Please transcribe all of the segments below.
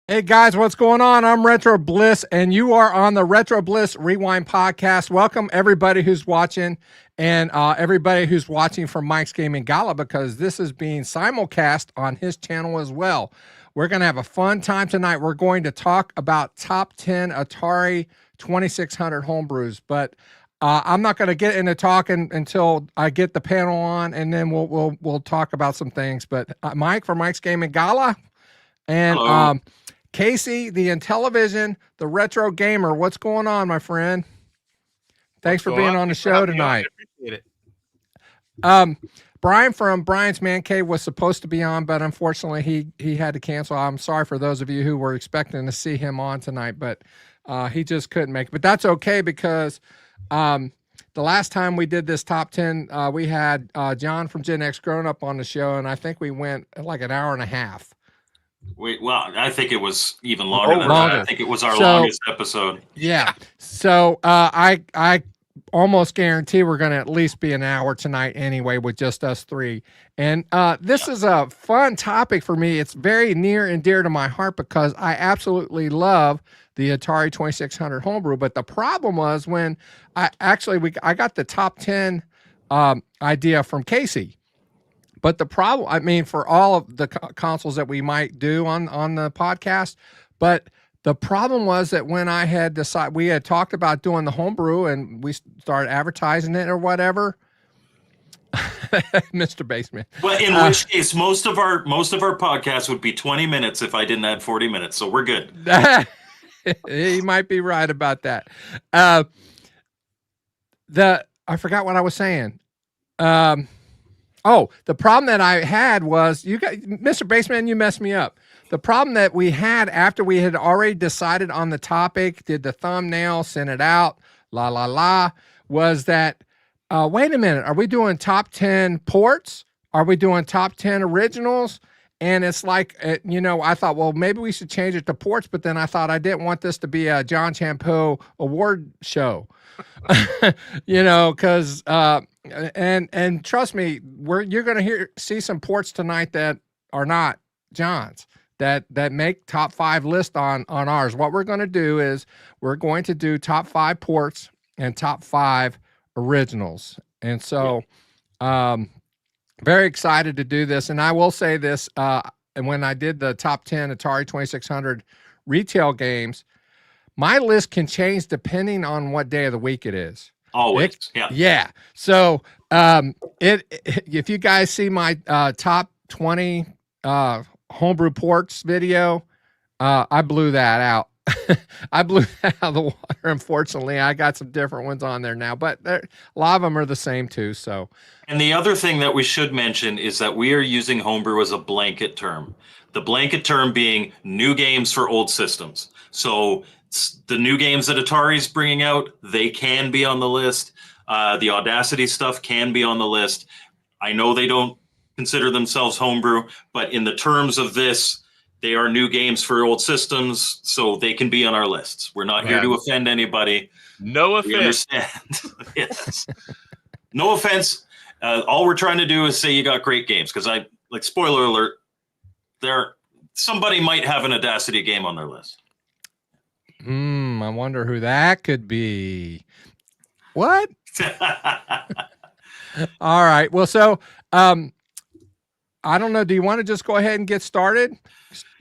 Hey guys, what's going on? I'm Retro Bliss, and you are on the Retro Bliss Rewind Podcast. Welcome everybody who's watching, and everybody who's watching from Mike's Gaming Gala, because this is being simulcast on his channel as well. We're going to have a fun time tonight. We're going to talk about top 10 Atari 2600 homebrews, but I'm not going to get into talking until I get the panel on, and then we'll talk about some things. But Mike from Mike's Gaming Gala, and Casey, the intellivision, the retro gamer. What's going on, my friend? Thanks for being on the show tonight. I appreciate it. Brian from Brian's Man Cave was supposed to be on, but unfortunately he had to cancel. I'm sorry for those of you who were expecting to see him on tonight, but he just couldn't make it. But that's okay, because the last time we did this top 10, we had John from Gen X Grown Up on the show, and I think we went like an hour and a half. Well, I think it was even longer than that. I think it was our longest episode. Yeah. So I almost guarantee we're going to at least be an hour tonight anyway with just us three. And this is a fun topic for me. It's very near and dear to my heart because I absolutely love the Atari 2600 homebrew. But the problem was when I got the top 10 idea from Casey. But the problem, I mean, for all of the consoles that we might do on the podcast, but the problem was that when I had decided, we had talked about doing the homebrew and we started advertising it or whatever. Mr. Baseman. Well, in which case, most of our podcasts would be 20 minutes if I didn't add 40 minutes. So we're good. He might be right about that. I forgot what I was saying. Oh, the problem that I had was, Mr. Baseman, you messed me up. The problem that we had after we had already decided on the topic, did the thumbnail, sent it out, was that, wait a minute, are we doing top 10 ports? Are we doing top 10 originals? And it's like, I thought, well, maybe we should change it to ports, but then I thought I didn't want this to be a John Champeau award show. Because and trust me, you're going to see some ports tonight that are not John's, that make top 5 list on ours. What we're going to do is we're going to do top 5 ports and top 5 originals. And so very excited to do this. And I will say this, and when I did the top 10 Atari 2600 retail games, my list can change depending on what day of the week it is. Always, yeah. So if you guys see my top 20 homebrew ports video, I blew that out. I blew that out of the water. Unfortunately, I got some different ones on there now, but a lot of them are the same too. So, and the other thing that we should mention is that we are using homebrew as a blanket term. The blanket term being new games for old systems. So the new games that Atari's bringing out, they can be on the list. The Audacity stuff can be on the list. I know they don't consider themselves homebrew, but in the terms of this, they are new games for old systems, so they can be on our lists. We're not here to offend anybody. No offense. We understand. Yes. No offense. All we're trying to do is say you got great games, because spoiler alert, somebody might have an Audacity game on their list. I wonder who that could be. What? All right. Well, so I don't know. Do you want to just go ahead and get started?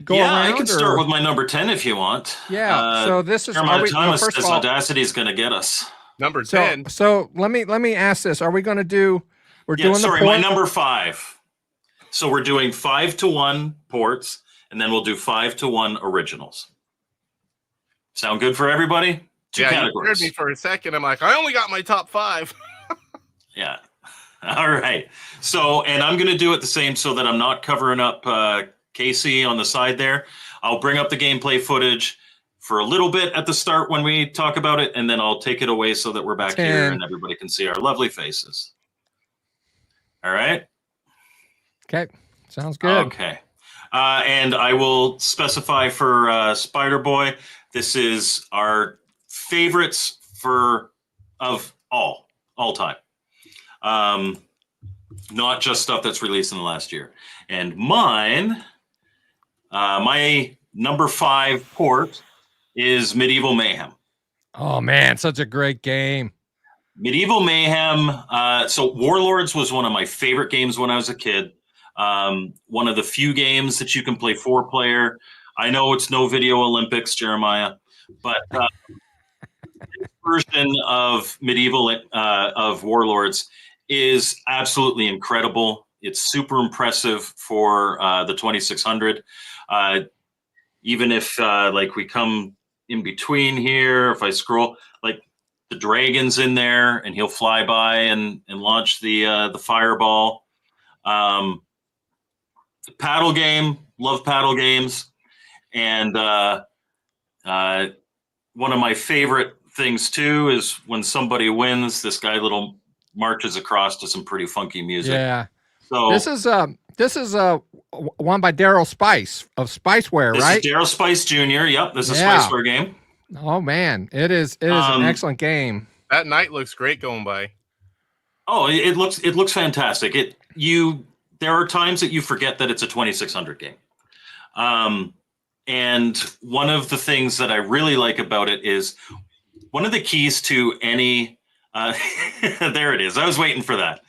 I can start with my number 10 if you want. Yeah. So this is first of all, Audacity is going to get us. Number 10. So let me ask this: are we going to do? My number 5. So we're doing 5-1 ports, and then we'll do 5-1 originals. Sound good for everybody? Two categories. You heard me for a second. I'm like, I only got my top 5. Yeah. All right. So, and I'm going to do it the same so that I'm not covering up Casey on the side there. I'll bring up the gameplay footage for a little bit at the start when we talk about it, and then I'll take it away so that we're back here and everybody can see our lovely faces. All right? Okay. Sounds good. Okay. And I will specify for Spider Boy, this is our favorites of all time. not just stuff that's released in the last year. And mine, my number 5 port is Medieval Mayhem. Oh man, such a great game. Medieval Mayhem. So Warlords was one of my favorite games when I was a kid. One of the few games that you can play 4-player. I know it's no Video Olympics, Jeremiah, but this version of Medieval of Warlords is absolutely incredible. It's super impressive for the 2600. Even if like we come in between here, if I scroll, like the dragon's in there, and he'll fly by and launch the fireball. Paddle game, love paddle games, and one of my favorite things too is when somebody wins, this guy little marches across to some pretty funky music. Yeah. So this is one by Daryl Spice of Spiceware, this right? is Daryl Spice Jr. Yep, this is a Yeah. Spiceware game. Oh man, it is an excellent game. That night looks great going by. Oh, it looks fantastic. There are times that you forget that it's a 2600 game. And one of the things that I really like about it is one of the keys to any there it is. I was waiting for that.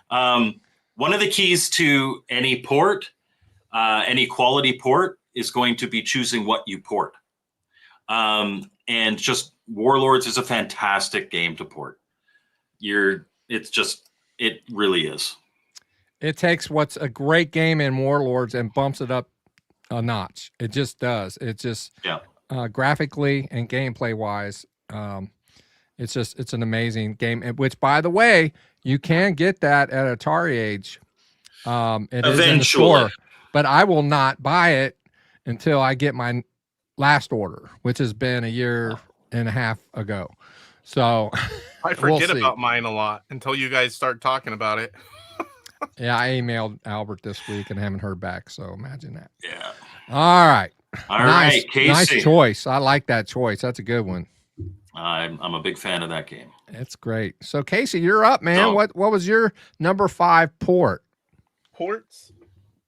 One of the keys to any port, any quality port, is going to be choosing what you port. And just Warlords is a fantastic game to port. It really is. It takes what's a great game in Warlords and bumps it up a notch. It just does. It just graphically and gameplay wise, it's an amazing game. Which, by the way, you can get that at Atari Age. It is in the store, but I will not buy it until I get my last order, which has been a year and a half ago. So I forget about mine a lot until you guys start talking about it. Yeah, I emailed Albert this week and haven't heard back. So imagine that. Yeah. All right. All right, Casey. Nice choice. I like that choice. That's a good one. I'm a big fan of that game. It's great. So Casey, you're up, man. So, what was your number 5 port? Ports?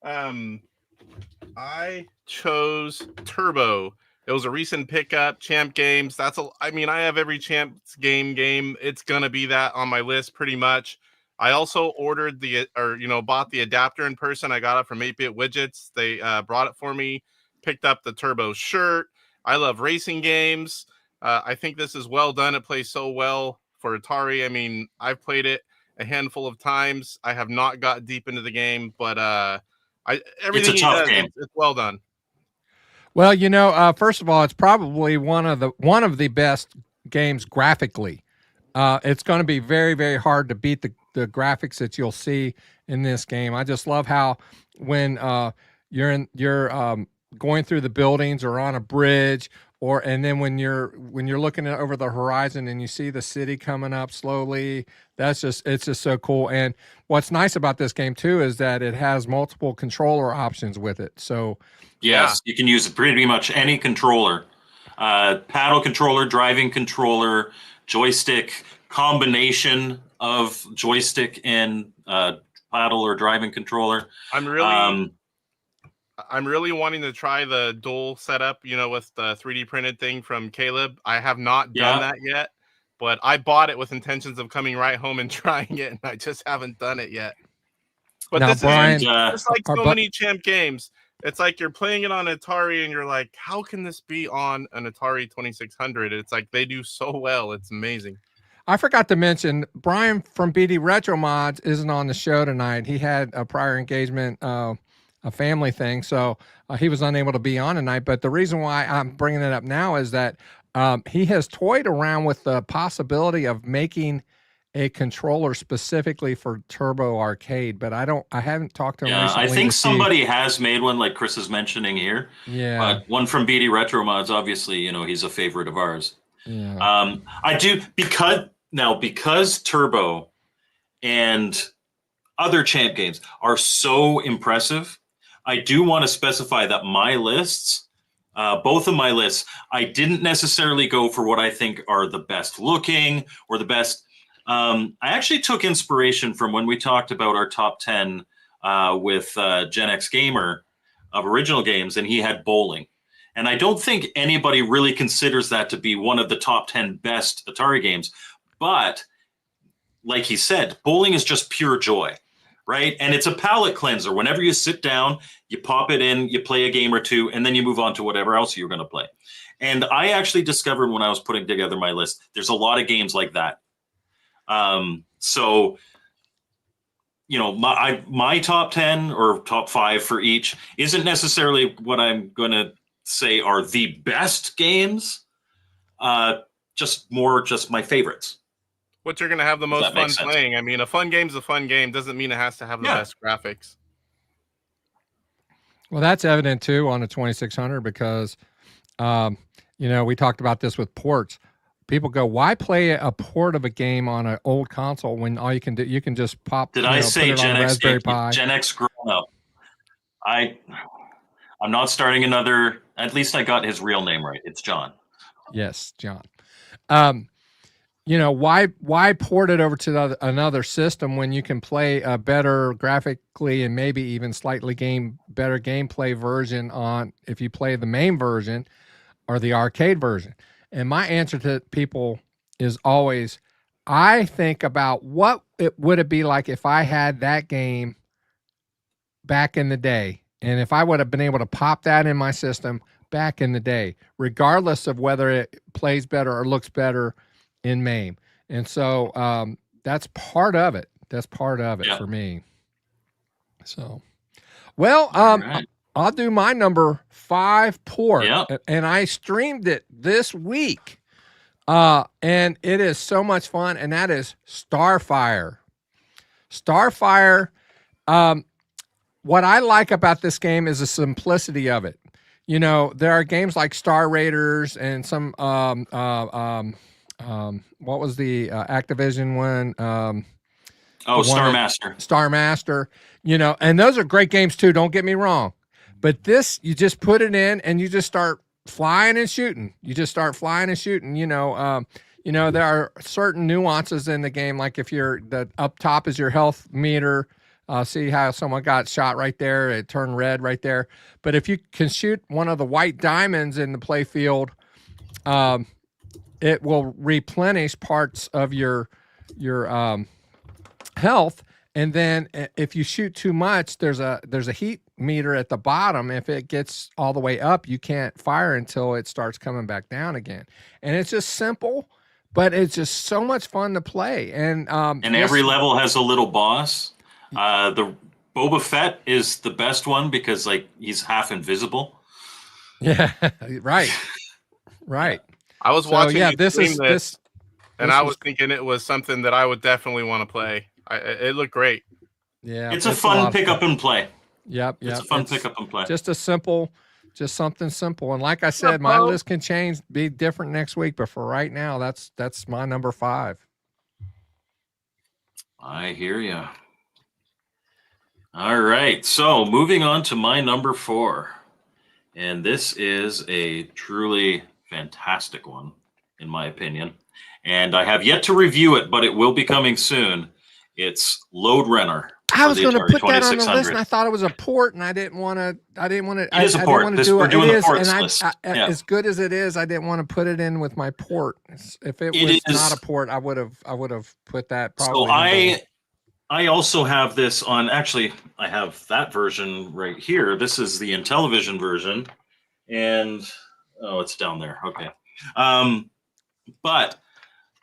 I chose Turbo. It was a recent pickup, Champ Games. I have every Champs game. It's gonna be that on my list pretty much. I also ordered bought the adapter in person. I got it from 8-Bit Widgets. They brought it for me. Picked up the Turbo shirt. I love racing games. I think this is well done. It plays so well for Atari. I mean, I've played it a handful of times. I have not got deep into the game, but everything it's a tough game. It's well done. Well, first of all, it's probably one of the best games graphically. It's going to be very, very hard to beat the graphics that you'll see in this game. I just love how when you're going through the buildings or on a bridge, and then when you're looking over the horizon and you see the city coming up slowly, it's just so cool. And what's nice about this game too is that it has multiple controller options with it. So yes, you can use pretty much any controller, paddle controller, driving controller, joystick, combination of joystick and paddle or driving controller. I'm really wanting to try the dual setup, with the 3D printed thing from Caleb. I have not done that yet, but I bought it with intentions of coming right home and trying it, and I just haven't done it yet. But now, Brian, is just like so many Champ games. It's like you're playing it on Atari, and you're like, how can this be on an Atari 2600? It's like they do so well. It's amazing. I forgot to mention, Brian from BD Retro Mods isn't on the show tonight. He had a prior engagement, a family thing, so he was unable to be on tonight. But the reason why I'm bringing it up now is that he has toyed around with the possibility of making a controller specifically for Turbo Arcade, but I haven't talked to him recently. I think somebody has made one, like Chris is mentioning here. Yeah. But one from BD Retro Mods, obviously, he's a favorite of ours. Yeah. I do because Turbo and other Champ games are so impressive. I do want to specify that my lists, both of my lists, I didn't necessarily go for what I think are the best looking or the best. I actually took inspiration from when we talked about our top 10 with Gen X Gamer of original games, and he had bowling. And I don't think anybody really considers that to be one of the top 10 best Atari games. But like he said, bowling is just pure joy, right? And it's a palate cleanser. Whenever you sit down, you pop it in, you play a game or two, and then you move on to whatever else you're going to play. And I actually discovered when I was putting together my list, there's a lot of games like that. So, you know, my top 10 or top 5 for each isn't necessarily what I'm going to say are the best games, just my favorites. What you're going to have the most fun playing. I mean, a fun game's a fun game. Doesn't mean it has to have the best graphics. Well, that's evident too on the 2600 because, you know, we talked about this with ports. People go, why play a port of a game on an old console when all you can do, you can just pop. Did I say Gen X? Gen X grown up. I'm not starting another. At least I got his real name right. It's John. Yes, John. You know, why port it over to another system when you can play a better graphically and maybe even slightly better gameplay version on if you play the main version or the arcade version? And my answer to people is always, I think about what would it be like if I had that game back in the day, and if I would have been able to pop that in my system back in the day, regardless of whether it plays better or looks better in MAME. And so that's part of it. That's part of it for me. So, well, right. I'll do my number 5 port, and I streamed it this week, and it is so much fun, and that is Starfire. Starfire, what I like about this game is the simplicity of it. You know, there are games like Star Raiders and some, what was the Activision one? Star Master. Star Master, you know, and those are great games too, don't get me wrong. But this, you just put it in and you just start flying and shooting. You just start flying and shooting. You know, there are certain nuances in the game. Like if the up top is your health meter. See how someone got shot right there? It turned red right there. But if you can shoot one of the white diamonds in the play field, it will replenish parts of your health. And then if you shoot too much, there's a heat meter at the bottom. If it gets all the way up, you can't fire until it starts coming back down again. And it's just simple, but it's just so much fun to play. And every level has a little boss. The Boba Fett is the best one because like he's half invisible. Yeah, right. Right. I was watching this, and I was thinking it was something that I would definitely want to play. It looked great. Yeah, it's a fun pick up and play. Yep. It's a fun pick up and play. Just something simple. And like I said, my list can be different next week, but for right now, that's my number 5. I hear you. All right, so moving on to my number 4, and this is a truly fantastic one, in my opinion. And I have yet to review it, but it will be coming soon. It's Lode Runner. I was going to put that on the list, and I thought it was a port, and I didn't want to. It is a port. We're doing the ports list. As good as it is, I didn't want to put it in with my port. If it was not a port, I would have put that. Probably. So I also have this on. Actually, I have that version right here. This is the Intellivision version, and it's down there. Okay, but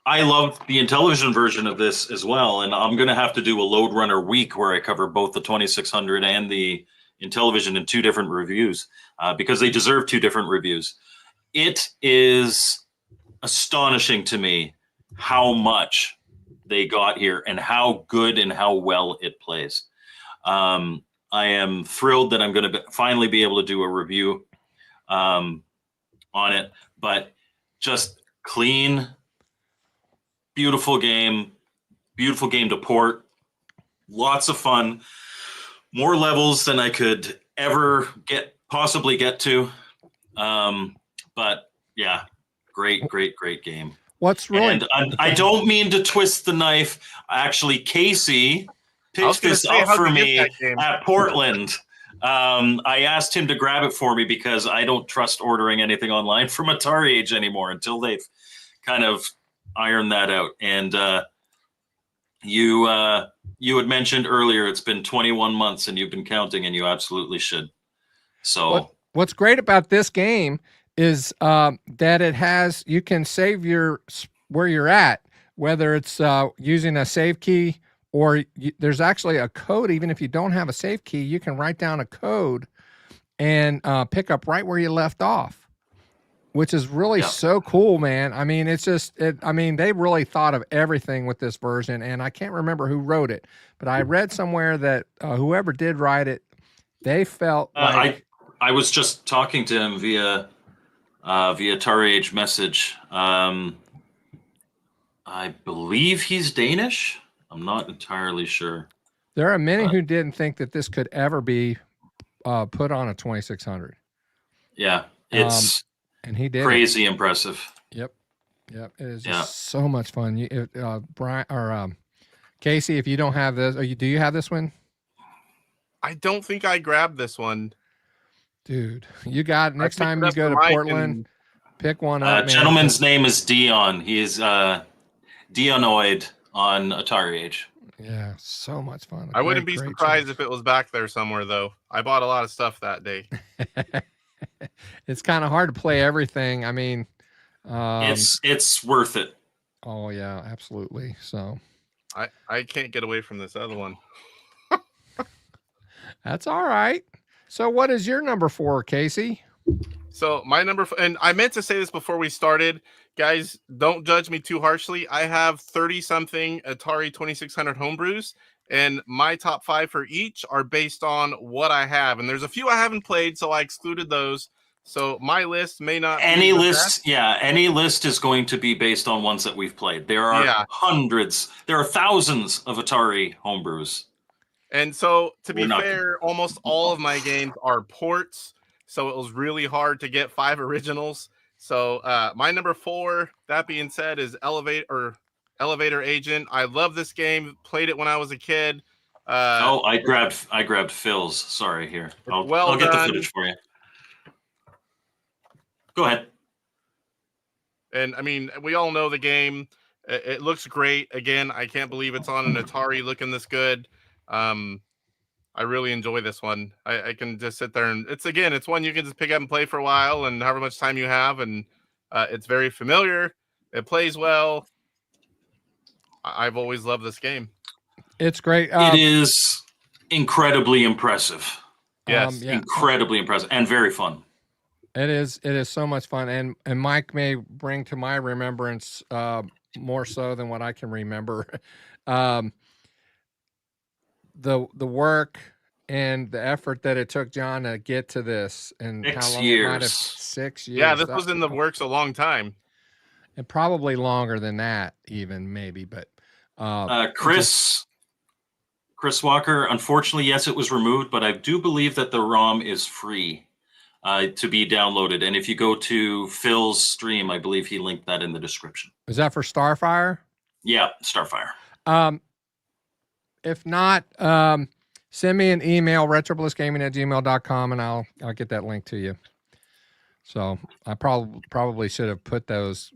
I love the Intellivision version of this as well, and I'm going to have to do a Lode Runner week where I cover both the 2600 and the Intellivision in 2 different reviews because they deserve 2 different reviews. It is astonishing to me how much they got here and how good and how well it plays. I am thrilled that I'm going to finally be able to do a review on it, but just clean, beautiful game to port, lots of fun, more levels than I could ever possibly get to. But yeah, great game. What's really And I don't mean to twist the knife. Actually, Casey picked this up for me at Portland. I asked him to grab it for me because I don't trust ordering anything online from Atari Age anymore until they've kind of ironed that out. And you had mentioned earlier it's been 21 months and you've been counting, and you absolutely should. So what's great about this game is that it has, you can save where you're at, whether it's using a save key or there's actually a code. Even if you don't have a save key, you can write down a code and pick up right where you left off, which is really so cool, man. I mean, it's just, they really thought of everything with this version, and I can't remember who wrote it, but I read somewhere that whoever did write it, they felt like... I was just talking to him via Atari Age message. I believe he's Danish. I'm not entirely sure. There are many who didn't think that this could ever be put on a 2600. Yeah, it's and he did crazy impressive. Yep. It is just so much fun. Brian or Casey, if you don't have this, do you have this one? I don't think I grabbed this one. Dude, you got next time you go to Portland, pick one up. Gentleman's name is Dion. He is Dionoid on Atari Age. Yeah, so much fun. I wouldn't be surprised if it was back there somewhere, though. I bought a lot of stuff that day. It's kind of hard to play everything. I mean, it's worth it. Oh yeah, absolutely. So I can't get away from this other one. That's all right. So what is your number 4, Casey? So my number, and I meant to say this before we started, guys, don't judge me too harshly. I have 30-something Atari 2600 homebrews, and my top 5 for each are based on what I have. And there's a few I haven't played, so I excluded those. So my list may not any list. Yeah, any list is going to be based on ones that we've played. There are hundreds, there are thousands of Atari homebrews. And so, to be fair, almost all of my games are ports, so it was really hard to get 5 originals. So my number 4, that being said, is Elevator Agent. I love this game. Played it when I was a kid. I grabbed Phil's. Sorry, here. I'll get the footage for you. Go ahead. And I mean, we all know the game. It looks great. Again, I can't believe it's on an Atari looking this good. I really enjoy this one. I can just sit there and it's one you can just pick up and play for a while and however much time you have. And it's very familiar. It plays well. I've always loved this game. It's great. It is incredibly impressive. Yes. Incredibly impressive and very fun. It is so much fun. And Mike may bring to my remembrance more so than what I can remember. The work and the effort that it took John to get to this, and 6 how long years. it might have 6 years. Yeah, this was in the works a long time. And probably longer than that, even maybe. But Chris Walker, unfortunately, yes, it was removed, but I do believe that the ROM is free to be downloaded. And if you go to Phil's stream, I believe he linked that in the description. Is that for Starfire? Yeah, Starfire. If not, send me an email, retroblissgaming@gmail.com, and I'll get that link to you. So I probably should have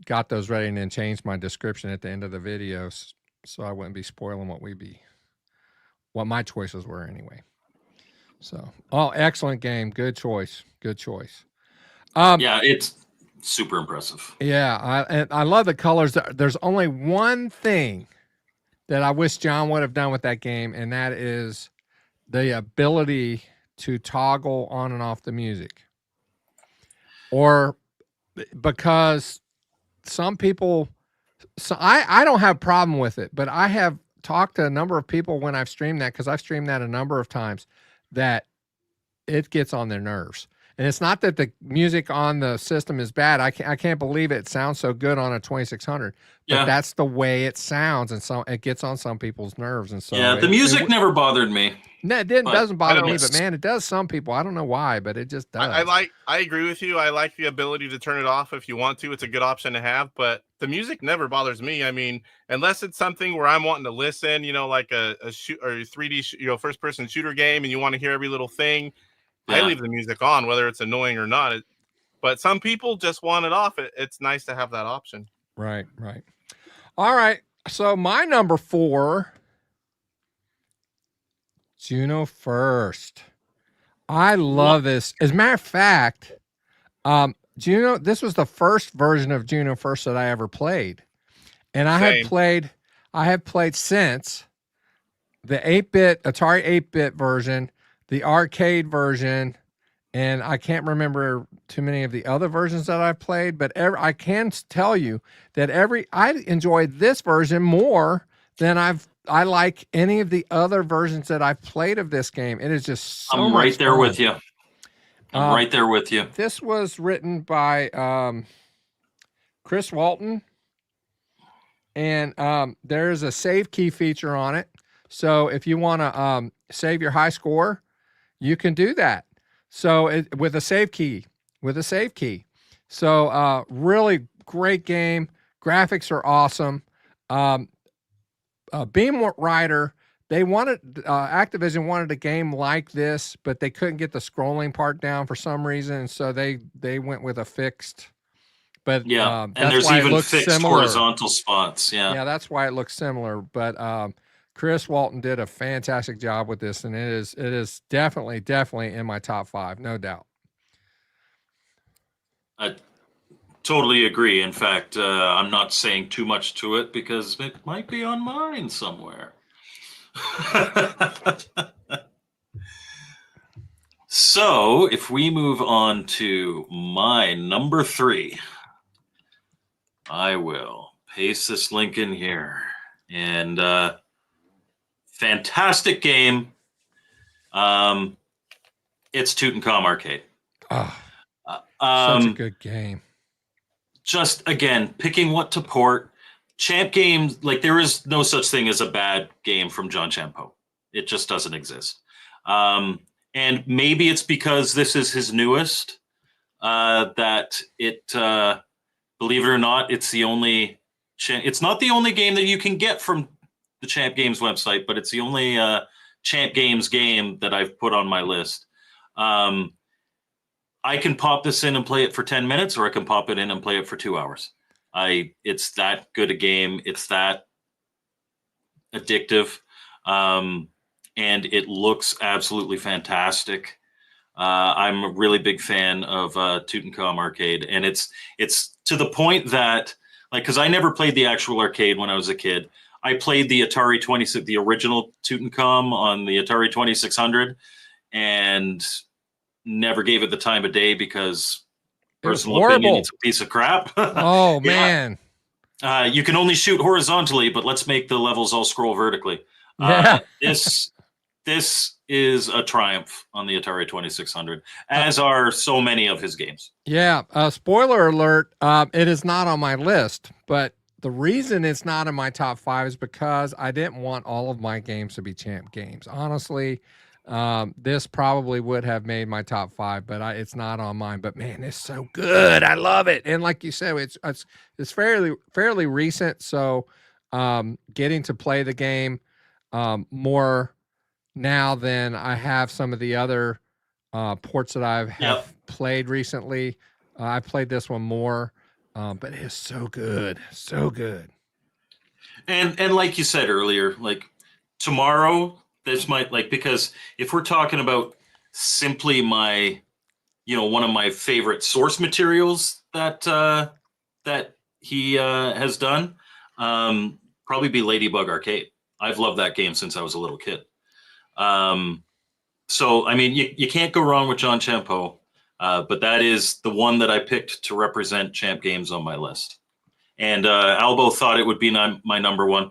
got those ready and then changed my description at the end of the video, so I wouldn't be spoiling what my choices were anyway. So, excellent game. Good choice. Yeah, it's super impressive. Yeah, I love the colors. There's only one thing that I wish John would have done with that game, and that is the ability to toggle on and off the music. Or because some people, I don't have a problem with it, but I have talked to a number of people when I've streamed that, because I've streamed that a number of times, that it gets on their nerves. And it's not that the music on the system is bad. I can't believe it sounds so good on a 2600. But that's the way it sounds, and so it gets on some people's nerves. And so the music never bothered me. No, doesn't bother me, but man, it does some people. I don't know why, but it just does. I agree with you. I like the ability to turn it off if you want to. It's a good option to have, but the music never bothers me. I mean, unless it's something where I'm wanting to listen, like a shoot or 3D, first person shooter game, and you want to hear every little thing. I leave the music on, whether it's annoying or not. But some people just want it off. It's nice to have that option. Right. All right. So my number 4. Juno First. I love this. As a matter of fact, Juno, this was the first version of Juno First that I ever played. And I have played since the 8-bit, Atari 8-bit version, the arcade version, and I can't remember too many of the other versions that I've played, but I can tell you that I enjoyed this version more than I like any of the other versions that I've played of this game. It is just so I'm right there with you. I'm right there with you. This was written by Chris Walton, and there's a save key feature on it. So if you want to save your high score, you can do that. So with a save key. So really great game. Graphics are awesome. Beam Rider, Activision wanted a game like this, but they couldn't get the scrolling part down for some reason, and so they went with a fixed. But and there's even fixed similar. Horizontal spots. Yeah, that's why it looks similar. But Chris Walton did a fantastic job with this, and it is definitely in my top 5, no doubt. I totally agree. In fact, I'm not saying too much to it because it might be on mine somewhere. So if we move on to my number 3, I will paste this link in here. And fantastic game. It's Tutankhamun Arcade. Such a good game. Just again, picking what to port. Champ games, like there is no such thing as a bad game from John Champeau. It just doesn't exist. And maybe it's because this is his newest that it, believe it or not, it's the only. It's not the only game that you can get from the Champ Games website, but it's the only Champ Games game that I've put on my list. I can pop this in and play it for 10 minutes, or I can pop it in and play it for 2 hours. It's that good a game. It's that addictive. And it looks absolutely fantastic. I'm a really big fan of Tutankhamun Arcade. And it's to the point that, because I never played the actual arcade when I was a kid. I played the Atari 26, the original Tutankhamun on the Atari 2600, and never gave it the time of day because personal opinion, it's a piece of crap. Oh, man. You can only shoot horizontally, but let's make the levels all scroll vertically. This is a triumph on the Atari 2600, as are so many of his games. Yeah. Spoiler alert. It is not on my list, but the reason it's not in my top 5 is because I didn't want all of my games to be Champ games. Honestly, this probably would have made my top 5, but it's not on mine. But man, it's so good. I love it. And like you said, it's fairly recent. So getting to play the game more now than I have some of the other ports that have played recently. I played this one more, but it is so good. So good. And like you said earlier, like tomorrow, this might, because if we're talking about simply my, one of my favorite source materials that he has done, probably be Ladybug Arcade. I've loved that game since I was a little kid. So, I mean, you can't go wrong with John Champeau, but that is the one that I picked to represent Champ Games on my list. And Albo thought it would be my number 1.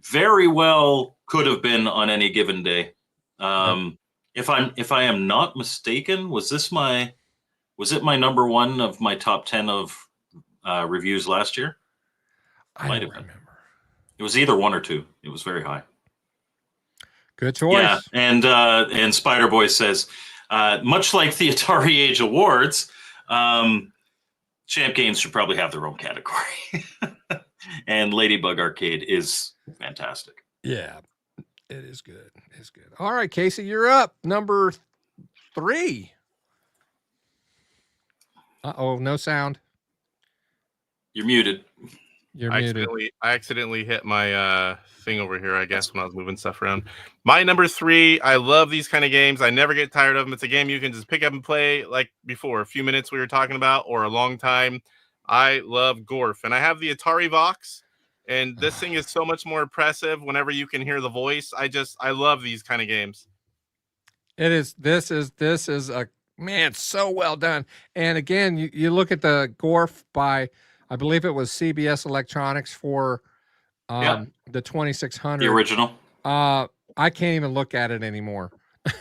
Very well could have been on any given day. If I am not mistaken, was this my Was it my number one of my top 10 of reviews last year? I Might don't have been. remember. It was either 1 or 2. It was very high. Good choice. Yeah, and Spider Boy says, much like the Atari Age Awards, Champ Games should probably have their own category. And Ladybug Arcade is fantastic. Yeah, it is good. It's good. All right, Casey, you're up. Number 3. Uh-oh, no sound. You're muted. You're I muted. accidentally hit my thing over here, I guess, when I was moving stuff around. My number 3, I love these kind of games. I never get tired of them. It's a game you can just pick up and play like before, a few minutes we were talking about, or a long time. I love Gorf, and I have the Atari Vox, and this thing is so much more impressive whenever you can hear the voice. I love these kind of games. It is. This is a man, so well done. And again, you look at the Gorf by, I believe it was CBS Electronics for the 2600. The original. I can't even look at it anymore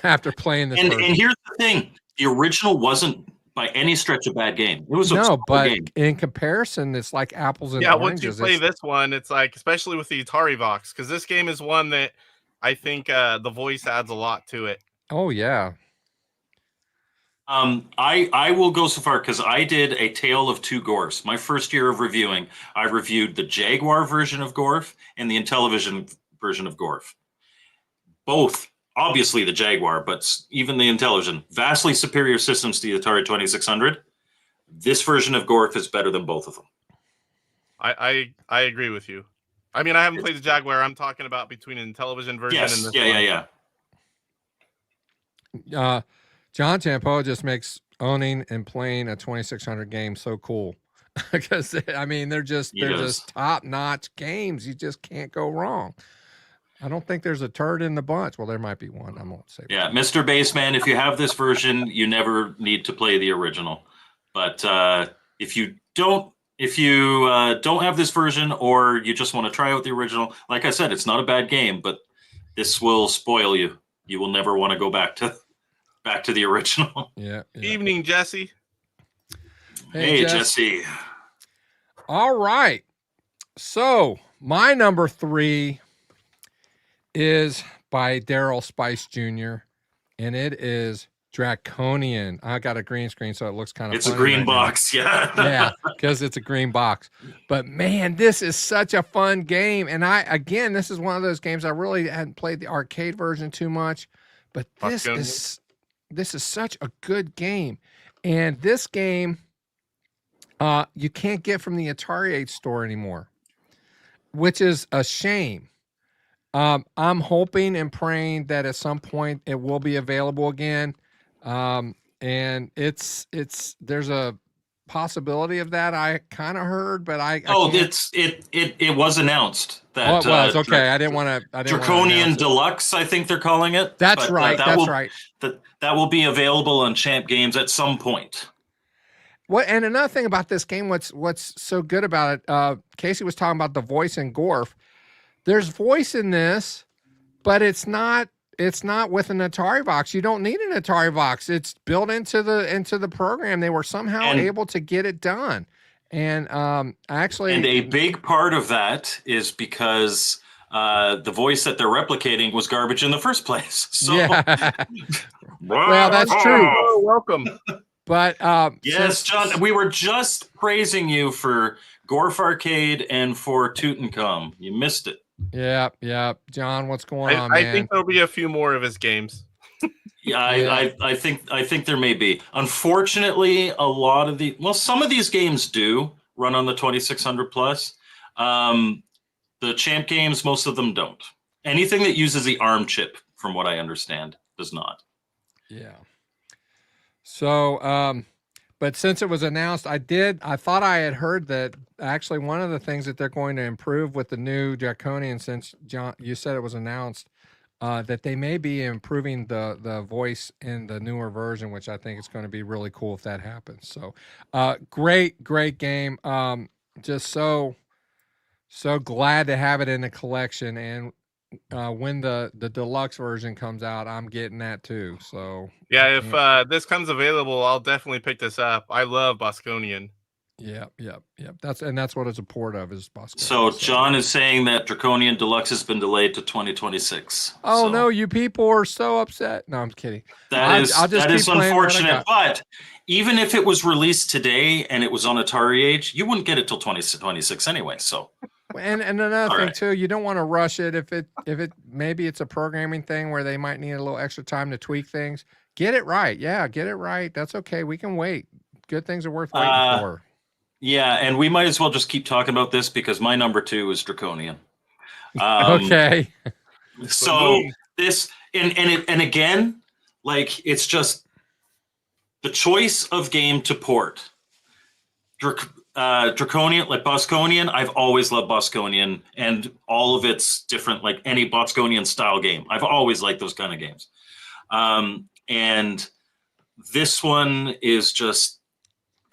after playing this. And here's the thing: the original wasn't by any stretch a bad game. It was a but game. In comparison, it's like apples and Once oranges. you play this one, it's like, especially with the Atari Vox, because this game is one that I think the voice adds a lot to it. Oh yeah. I will go so far because I did a Tale of Two Gorfs. My first year of reviewing, I reviewed the Jaguar version of Gorf and the Intellivision version of Gorf. Both, obviously the Jaguar, but even the Intellivision, vastly superior systems to the Atari 2600. This version of Gorf is better than both of them. I agree with you. I mean, I haven't played the Jaguar. I'm talking about between an Intellivision version and this one. Yeah. John Champo just makes owning and playing a 2600 game so cool because I mean they're just top notch games. You just can't go wrong. I don't think there's a turd in the bunch. Well, there might be one. I won't say. Yeah, Mr. Baseman, if you have this version, you never need to play the original. But if you don't have this version, or you just want to try out the original, like I said, it's not a bad game, but this will spoil you. You will never want to go back to the original. Yeah. Evening, Jesse. Hey, Jesse. All right. So my number 3 is by Daryl Spice Jr. and it is Draconian. I got a green screen, so it looks kind of. It's a green box, yeah. Yeah, because it's a green box. But man, this is such a fun game, and this is one of those games I really hadn't played the arcade version too much, but this is such a good game, and this game you can't get from the Atari 8 store anymore, which is a shame. I'm hoping and praying that at some point it will be available again. And there's a possibility of that. I kind of heard, but it was announced that it was okay. I didn't want to. Draconian Deluxe, I think they're calling it. That's right. That will be available on Champ Games at some point. And another thing about this game, what's so good about it? Casey was talking about the voice in Gorf. There's voice in this, but it's not with an Atari Vox. You don't need an Atari Vox. It's built into the program. They were somehow able to get it done. And actually, and a big part of that is because the voice that they're replicating was garbage in the first place. So, yeah. Well, that's true. Oh, welcome. But yes, John, we were just praising you for Gorf Arcade and for Tutankhamun. You missed it. Yeah. John, what's going on, man? I think there'll be a few more of his games. I think there may be. Unfortunately, some of these games do run on the 2600 plus. The Champ games, most of them don't. Anything that uses the ARM chip, from what I understand, does not. Yeah. So, but since it was announced, I thought I had heard that actually one of the things that they're going to improve with the new Draconian, since John, you said it was announced, that they may be improving the voice in the newer version, which I think is going to be really cool if that happens. So, great game. Just so glad to have it in the collection. And when the deluxe version comes out, I'm getting that too. So Yeah, I if can't- this comes available, I'll definitely pick this up. I love Bosconian. Yep. That's what it's a port of is Bosco. So John is saying that Draconian Deluxe has been delayed to 2026. Oh So no, you people are so upset. No, I'm kidding. That I'll just that keep is playing what I unfortunate. got. But even if it was released today and it was on Atari Age, you wouldn't get it till 2026 anyway. So And another All thing right. too, you don't want to rush it if it maybe it's a programming thing where they might need a little extra time to tweak things. Get it right. Yeah, get it right. That's okay. We can wait. Good things are worth waiting for. yeah, and we might as well just keep talking about this because my number 2 is Draconian. Okay. So this and again, like it's just the choice of game to port. Draconian, like Bosconian, I've always loved Bosconian and all of its different, like any Bosconian style game. I've always liked those kind of games. And this one is just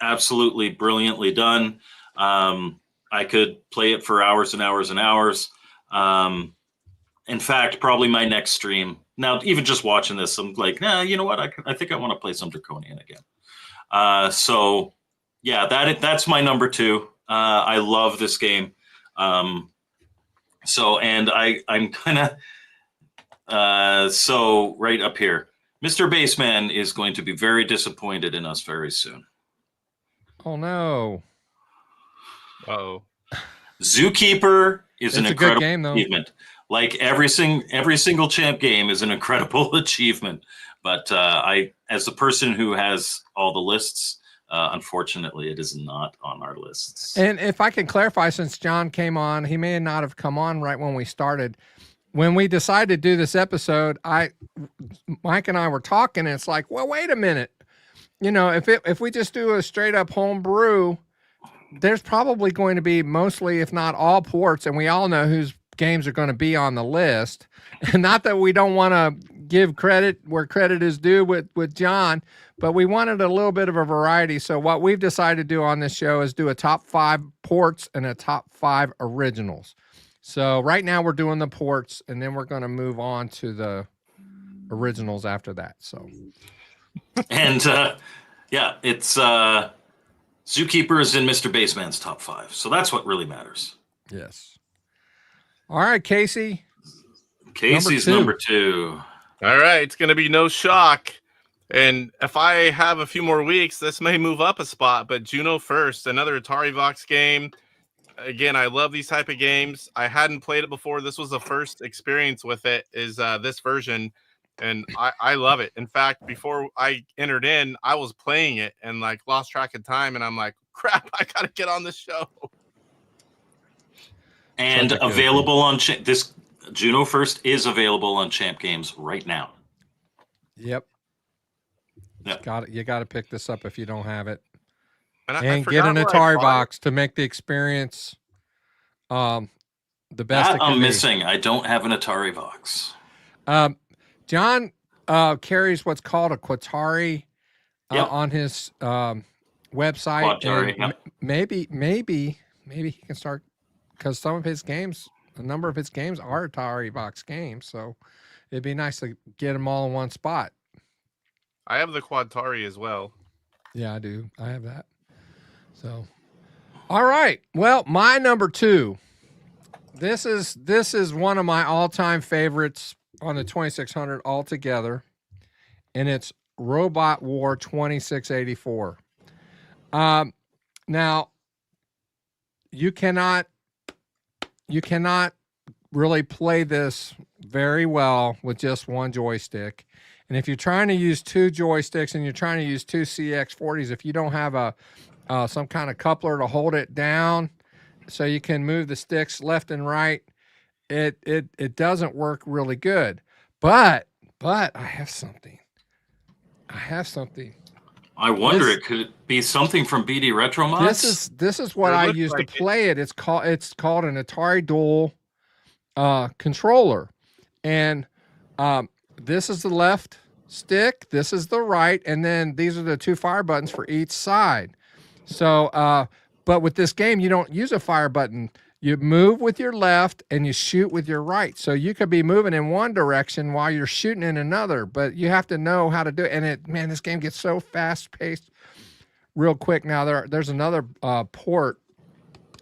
absolutely brilliantly done. I could play it for hours and hours and hours. In fact, probably my next stream. Now, even just watching this, I'm like, nah, you know what? I think I want to play some Draconian again. So yeah, that's my number 2. I love this game. So, and I'm kind of, so right up here, Mr. Baseman is going to be very disappointed in us very soon. Oh no. Uh-oh. Zookeeper is an It's a good incredible game though. achievement. Like every single champ game is an incredible achievement. But I, as the person who has all the lists, unfortunately, it is not on our lists. And if I can clarify, since John came on, he may not have come on right when we started. When we decided to do this episode, Mike and I were talking, and it's like, well, wait a minute. You know, if we just do a straight up homebrew, there's probably going to be mostly, if not all, ports, and we all know whose games are going to be on the list. And not that we don't want to give credit where credit is due with John, but we wanted a little bit of a variety. So what we've decided to do on this show is do a top 5 ports and a top 5 originals. So right now we're doing the ports, and then we're going to move on to the originals after that. So. And yeah, it's Zookeeper is in Mr. Baseman's top 5. So that's what really matters. Yes. All right, Casey. Casey's number 2. All right, it's going to be no shock. And if I have a few more weeks, this may move up a spot. But Juno First, another Atari Vox game. Again, I love these type of games. I hadn't played it before. This was the first experience with it, is this version. And I love it. In fact, before I entered in, I was playing it and like lost track of time. And I'm like, crap, I got to get on the show. And available on this Juno First is available on Champ Games right now. Yep. Yep. You got to pick this up if you don't have it. And And get an Atari box to make the experience the best. That I'm missing. I don't have an Atari box. John carries what's called a Quatari on his website. Quatari, and maybe he can start, because some of his games, a number of his games are Atari box games. So it'd be nice to get them all in one spot. I have the Quatari as well. Yeah, I do. I have that. So, all right. Well, my number 2. This is one of my all-time favorites on the 2600 altogether, and it's Robot War 2684. Now, you cannot really play this very well with just one joystick. And if you're trying to use 2 joysticks and you're trying to use 2 CX40s, if you don't have some kind of coupler to hold it down so you can move the sticks left and right, it doesn't work really good. But I have something. I wonder, it could be something from BD Retro Mods. This is what I use to play it. It's called an Atari Dual controller, and this is the left stick, this is the right, and then these are the 2 fire buttons for each side. So, but with this game, you don't use a fire button. You move with your left and you shoot with your right. So you could be moving in one direction while you're shooting in another, but you have to know how to do it. And man, this game gets so fast paced real quick. Now there's another port.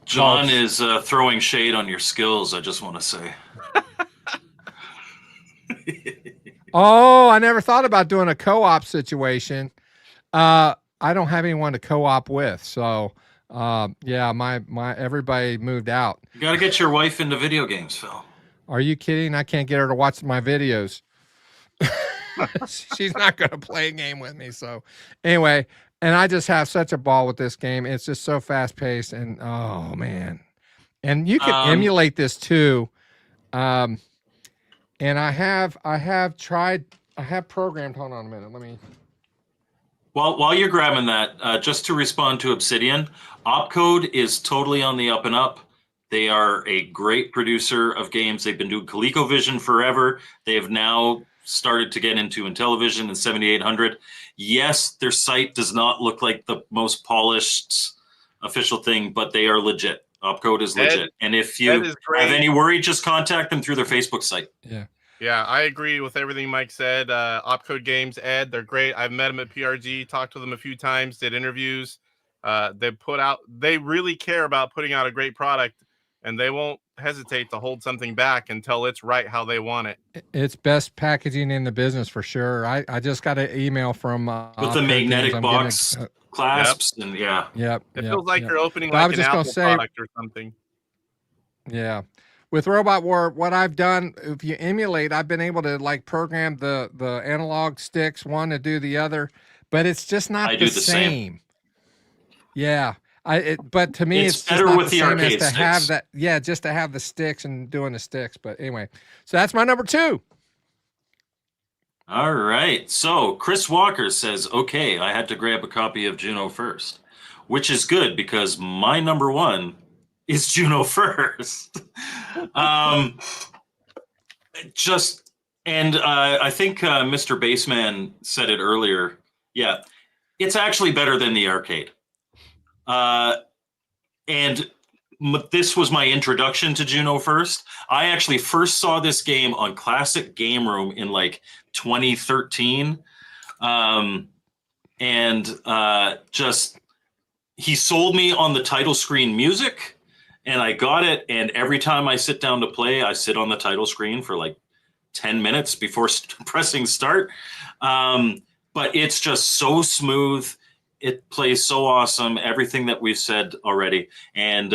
John is throwing shade on your skills, I just want to say. Oh, I never thought about doing a co-op situation. I don't have anyone to co-op with. So yeah, my everybody moved out. You got to get your wife into video games, Phil. Are you kidding? I can't get her to watch my videos. She's not going to play a game with me. So anyway, and I just have such a ball with this game. It's just so fast paced and oh man. And you can emulate this too. And I have programmed, hold on a minute. Let me. While you're grabbing that, just to respond to Obsidian, Opcode is totally on the up and up. They are a great producer of games. They've been doing ColecoVision forever. They have now started to get into Intellivision and 7800. Yes, their site does not look like the most polished official thing, but they are legit. Opcode is legit. And if you have any worry, just contact them through their Facebook site. Yeah. Yeah, I agree with everything Mike said. Opcode Games, Ed, they're great. I've met them at PRG, talked to them a few times, did interviews. They really care about putting out a great product, and they won't hesitate to hold something back until it's right how they want it. It's best packaging in the business for sure. I just got an email from with the magnetic box clasps and Yep. It feels like you're opening I like was an just gonna Apple say, product or something. Yeah. With Robot War, what I've done, if you emulate, I've been able to like program the analog sticks, one to do the other, but it's just not the same. Yeah. But to me, it's better just not with the arcade as to sticks. have that. Yeah, just to have the sticks and doing the sticks. But anyway, so that's my number 2. All right. So Chris Walker says, okay, I had to grab a copy of Juno first, which is good because my number 1 is Juno first. I think Mr. Baseman said it earlier. Yeah, it's actually better than the arcade. And this was my introduction to Juno first. I actually first saw this game on Classic Game Room in like 2013. He sold me on the title screen music, and I got it. And every time I sit down to play, I sit on the title screen for like 10 minutes before pressing start. But it's just so smooth. It plays so awesome. Everything that we've said already. And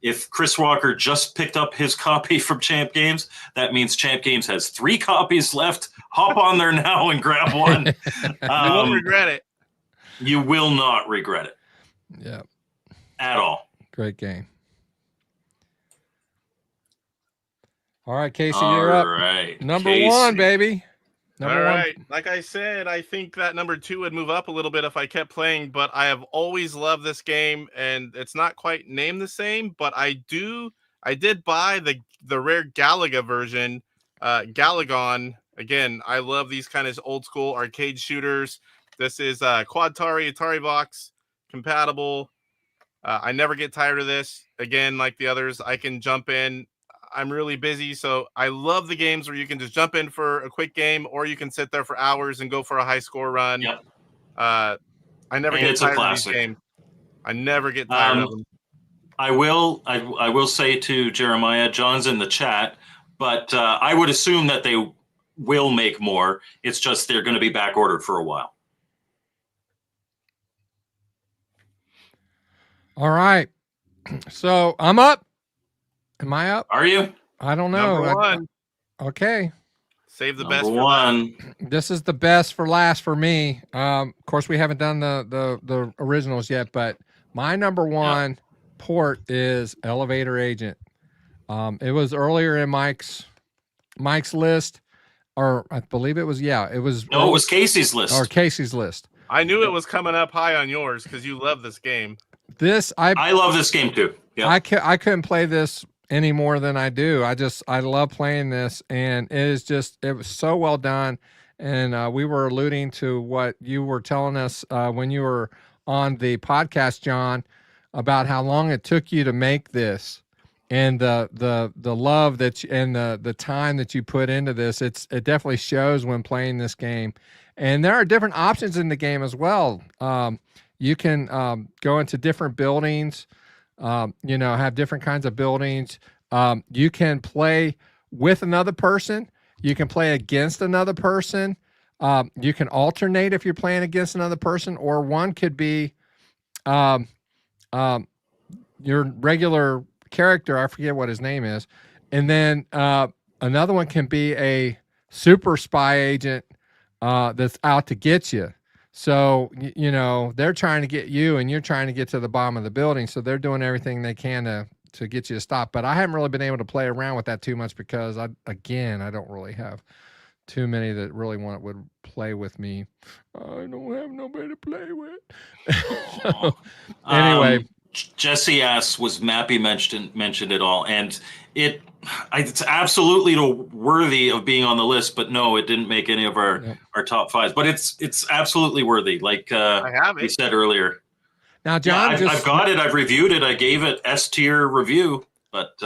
if Chris Walker just picked up his copy from Champ Games, that means Champ Games has 3 copies left. Hop on there now and grab one. You won't regret it. You will not regret it. Yeah. At all. Great game. All right, Casey, you're up. All right. Number Casey. 1, baby. Number All 1. right. Like I said, I think that number 2 would move up a little bit if I kept playing, but I have always loved this game, and it's not quite named the same, but I did buy the rare Galaga version, Galagon. Again, I love these kind of old school arcade shooters. This is Quadtari Atari box compatible. I never get tired of this. Again, like the others, I can jump in. I'm really busy, so I love the games where you can just jump in for a quick game, or you can sit there for hours and go for a high score run. Yep. I never get tired of these games. I never get tired of them. I will say to Jeremiah, John's in the chat, but I would assume that they will make more. It's just they're going to be back ordered for a while. All right. So I'm up. Am I up? Are you? I don't know. Number 1. Okay. Save the Number best for 1. This is the best for last for me. Of course, we haven't done the originals yet, but my number 1 port is Elevator Agent. It was earlier in Mike's list, or I believe it was. Yeah, it was. No, it was Casey's list. Or Casey's list. I knew it was coming up high on yours because you love this game. I love this game too. Yep. I couldn't play this any more than I do. I love playing this, and it was so well done. And we were alluding to what you were telling us when you were on the podcast, John, about how long it took you to make this. and the love that and the time that you put into this. It definitely shows when playing this game. And there are different options in the game as well. You can go into different buildings, have different kinds of buildings. You can play with another person. You can play against another person. You can alternate if you're playing against another person, or one could be um, your regular character. I forget what his name is. And then another one can be a super spy agent that's out to get you. So, they're trying to get you and you're trying to get to the bottom of the building. So they're doing everything they can to get you to stop. But I haven't really been able to play around with that too much because I don't really have too many that really would play with me. I don't have nobody to play with. So, anyway. Jesse asks, was Mappy mentioned at all? And it's absolutely worthy of being on the list, but no, it didn't make any of our top fives. But it's absolutely worthy, like I have we said earlier. Now, John, I've got it. I've reviewed it. I gave it S tier review. But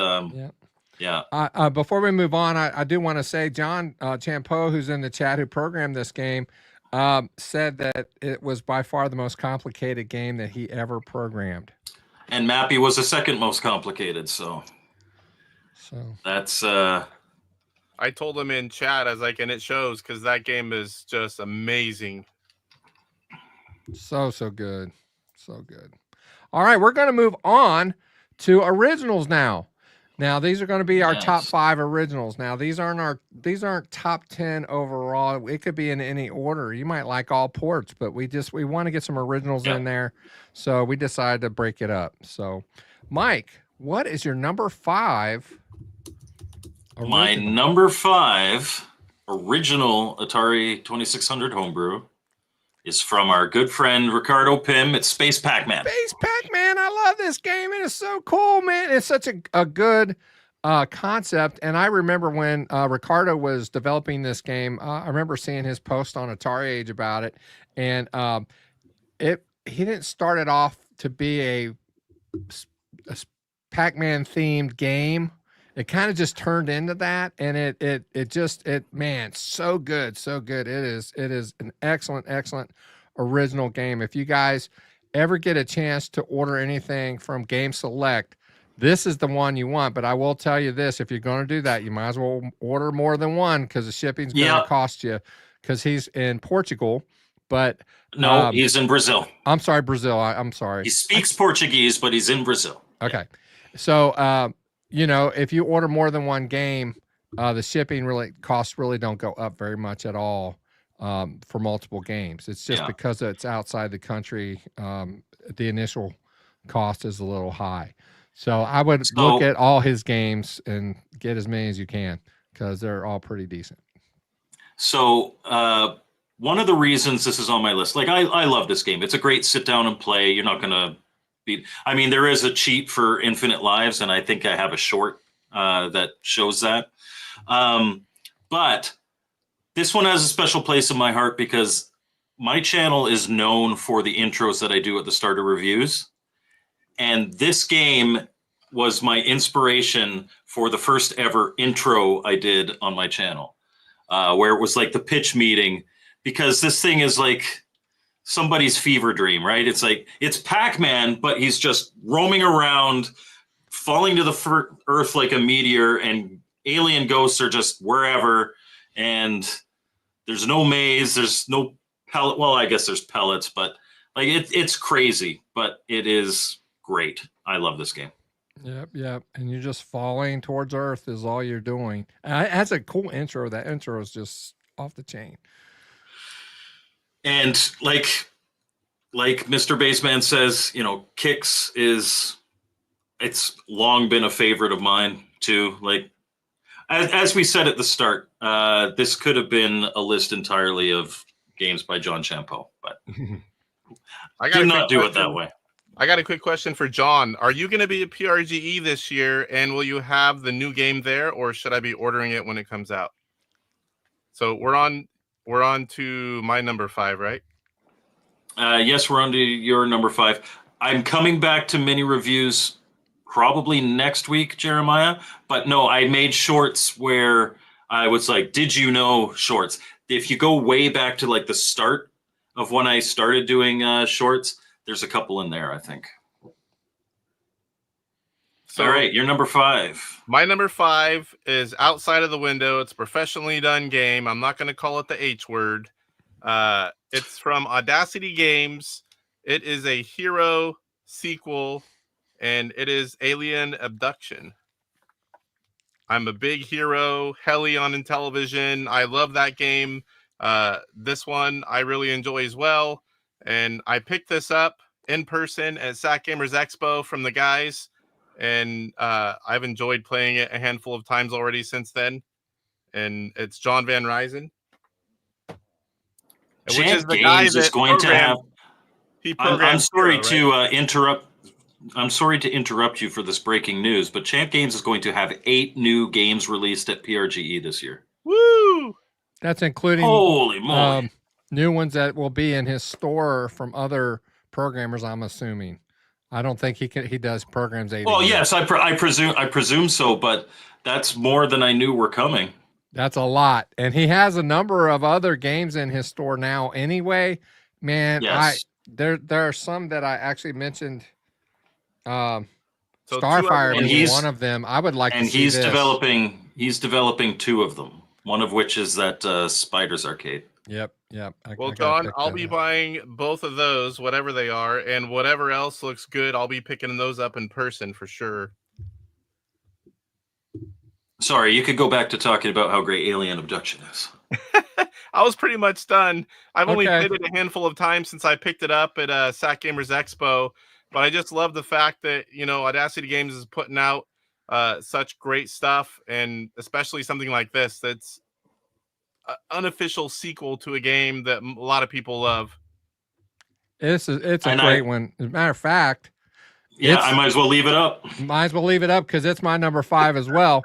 before we move on, I do want to say John Champeau, who's in the chat, who programmed this game, said that it was by far the most complicated game that he ever programmed. And Mappy was the second most complicated, so that's. I told him in chat, I was like, and it shows because that game is just amazing. So good, so good. All right, we're going to move on to originals now. Now these are going to be our top 5 originals. Now these aren't top 10 overall. It could be in any order. You might like all ports, but we want to get some originals in there, so we decided to break it up. So, Mike, what is your number 5? Original? My number 5 original Atari 2600 homebrew is from our good friend Ricardo Pym. It's Space Pac-Man. Space Pac-Man. I love this game. It is so cool, man. It's such a good concept. And I remember when Ricardo was developing this game, I remember seeing his post on Atari Age about it. And he didn't start it off to be a Pac-Man themed game. It kind of just turned into that, and man, so good. It is an excellent original game. If you guys ever get a chance to order anything from Game Select, this is the one you want. But I will tell you this: if you're going to do that, you might as well order more than one because the shipping's going to cost you. Because he's in Portugal, but no, he's in Brazil. I'm sorry, Brazil. I'm sorry. He speaks Portuguese, but he's in Brazil. Okay, so. If you order more than one game, the shipping costs don't go up very much at all for multiple games. It's just because it's outside the country, the initial cost is a little high. So I would look at all his games and get as many as you can because they're all pretty decent. So one of the reasons this is on my list, I love this game. It's a great sit down and play. You're not going to there is a cheat for infinite lives, and I think I have a short that shows that. But this one has a special place in my heart because my channel is known for the intros that I do at the start of reviews. And this game was my inspiration for the first ever intro I did on my channel, where it was like the pitch meeting, because this thing is like somebody's fever dream, right? It's like, it's Pac-Man, but he's just roaming around, falling to the earth like a meteor, and alien ghosts are just wherever. And there's no maze, there's no pellet. Well, I guess there's pellets, but it's crazy, but it is great. I love this game. Yep. And you're just falling towards Earth is all you're doing. It has a cool intro. That intro is just off the chain. And like Mr. Baseman says, Kicks it's long been a favorite of mine too. Like, as we said at the start, this could have been a list entirely of games by John Champeau, but I did not do it that way. I got a quick question for John. Are you going to be at PRGE this year, and will you have the new game there, or should I be ordering it when it comes out? So we're on to my number 5, right? Yes, we're on to your number 5. I'm coming back to mini reviews probably next week, Jeremiah. But no, I made shorts where I was like, did you know shorts? If you go way back to like the start of when I started doing shorts, there's a couple in there, I think. So, all right, you're number 5. My number 5 is Outside of the Window. It's a professionally done game. I'm not going to call it the H word. It's from Audacity Games. It is a hero sequel, and it is Alien Abduction. I'm a big hero, Heli on Intellivision. I love that game. This one I really enjoy as well. And I picked this up in person at SAC Gamers Expo from the guys. And I've enjoyed playing it a handful of times already since then. And it's John Van Ryzen. Which is the guy Games that is going to have... I'm sorry Hero, to interrupt. I'm sorry to interrupt you for this breaking news, but Champ Games is going to have 8 new games released at PRGE this year. Woo! That's including holy moly, new ones that will be in his store from other programmers, I'm assuming. I don't think he does programs 80. Well, yes, I presume so, but that's more than I knew were coming. That's a lot. And he has a number of other games in his store now anyway. Man, yes. There are some that I actually mentioned. So Starfire and being one of them. I would like to see he's this. He's developing 2 of them. One of which is that Spiders Arcade. Yep. Well, John, I'll be buying both of those, whatever they are, and whatever else looks good, I'll be picking those up in person for sure. Sorry, you could go back to talking about how great Alien Abduction is. I was pretty much done. I've only played it a handful of times since I picked it up at SAC Gamers Expo, but I just love the fact that, Audacity Games is putting out such great stuff, and especially something like this that's an unofficial sequel to a game that a lot of people love. It's a great one. As a matter of fact, I might as well leave it up. Might as well leave it up because it's my number 5 as well.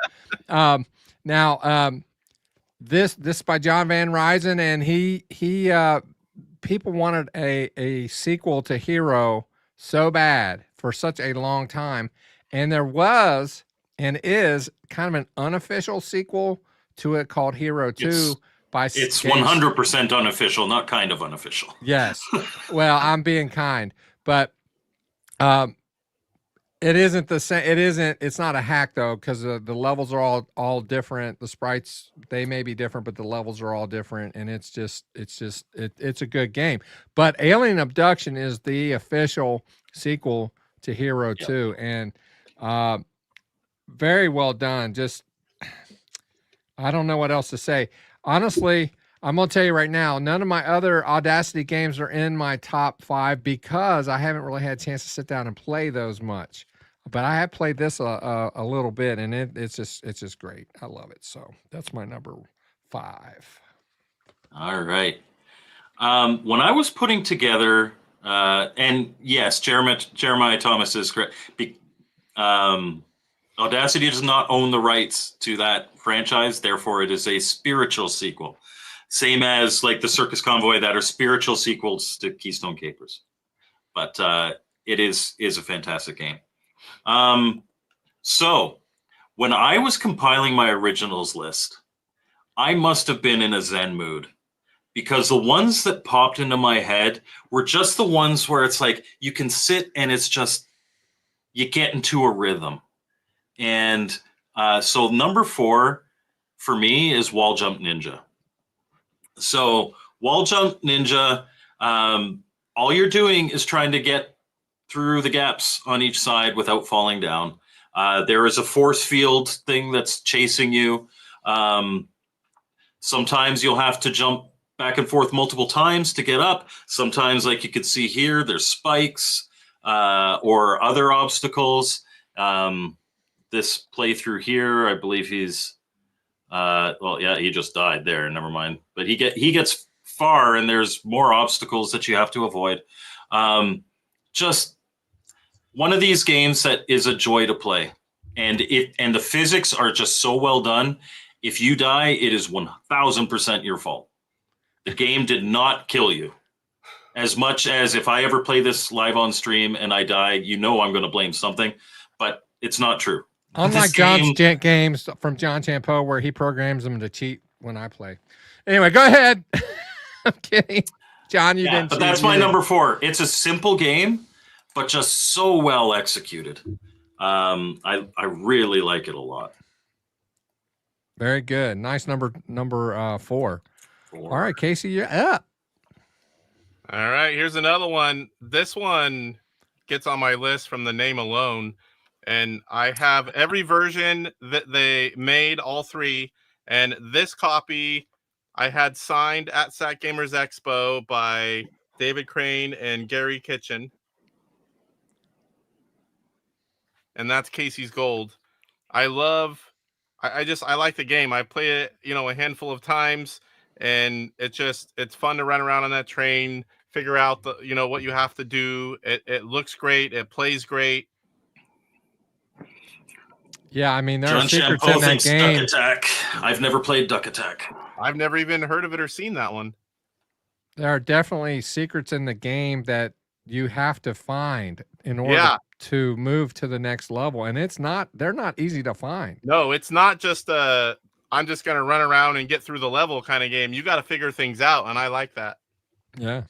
This by John Van Ryzen, and he people wanted a sequel to Hero so bad for such a long time, and there was and is kind of an unofficial sequel to it called Hero 2 by It's 100% unofficial, not kind of unofficial. Yes. Well, I'm being kind, but it isn't the same. It's not a hack though, because the levels are all different. The sprites, they may be different, but the levels are all different, and it's a good game. But Alien Abduction is the official sequel to Hero 2, and very well done. Just, I don't know what else to say. Honestly, I'm going to tell you right now, none of my other Audacity games are in my top 5 because I haven't really had a chance to sit down and play those much. But I have played this a little bit, and it's just great. I love it. So that's my number 5. All right. When I was putting together, and yes, Jeremiah Thomas is correct. Audacity does not own the rights to that franchise, therefore it is a spiritual sequel. Same as like the Circus Convoy that are spiritual sequels to Keystone Capers. But it is a fantastic game. So when I was compiling my originals list, I must have been in a Zen mood, because the ones that popped into my head were just the ones where it's like you can sit and it's just, you get into a rhythm. And so number 4 for me is Wall Jump Ninja. So Wall Jump Ninja, all you're doing is trying to get through the gaps on each side without falling down. There is a force field thing that's chasing you. Sometimes you'll have to jump back and forth multiple times to get up. Sometimes, like you could see here, there's spikes or other obstacles. This playthrough here, I believe he's, he just died there. Never mind. But he gets far, and there's more obstacles that you have to avoid. Just one of these games that is a joy to play, and the physics are just so well done. If you die, it is 1000% your fault. The game did not kill you. As much as if I ever play this live on stream and I die, I'm going to blame something. But It's not true. Unlike This game- games from John Champeau, where he programs them to cheat when I play. Anyway, go ahead. I'm kidding. John, you didn't but cheat. that's my number 4. It's a simple game, but just so well executed. I really like it a lot. Very good. Nice number 4. All right, Casey, you're up. All right, here's another one. This one gets on my list from the name alone, and I have every version that they made, all 3, and this copy I had signed at Sat Gamers Expo by David Crane and Gary Kitchen, and that's Casey's Gold. I like the game. I played it, a handful of times, and it's fun to run around on that train, figure out what you have to do. It looks great. It plays great. Yeah, I mean, there are John secrets Champeau in that thinks game. Duck Attack. I've never played Duck Attack. I've never even heard of it or seen that one. There are definitely secrets in the game that you have to find in order to move to the next level, and they're not easy to find. No, it's not just I'm just going to run around and get through the level kind of game. You got to figure things out, and I like that. Yeah.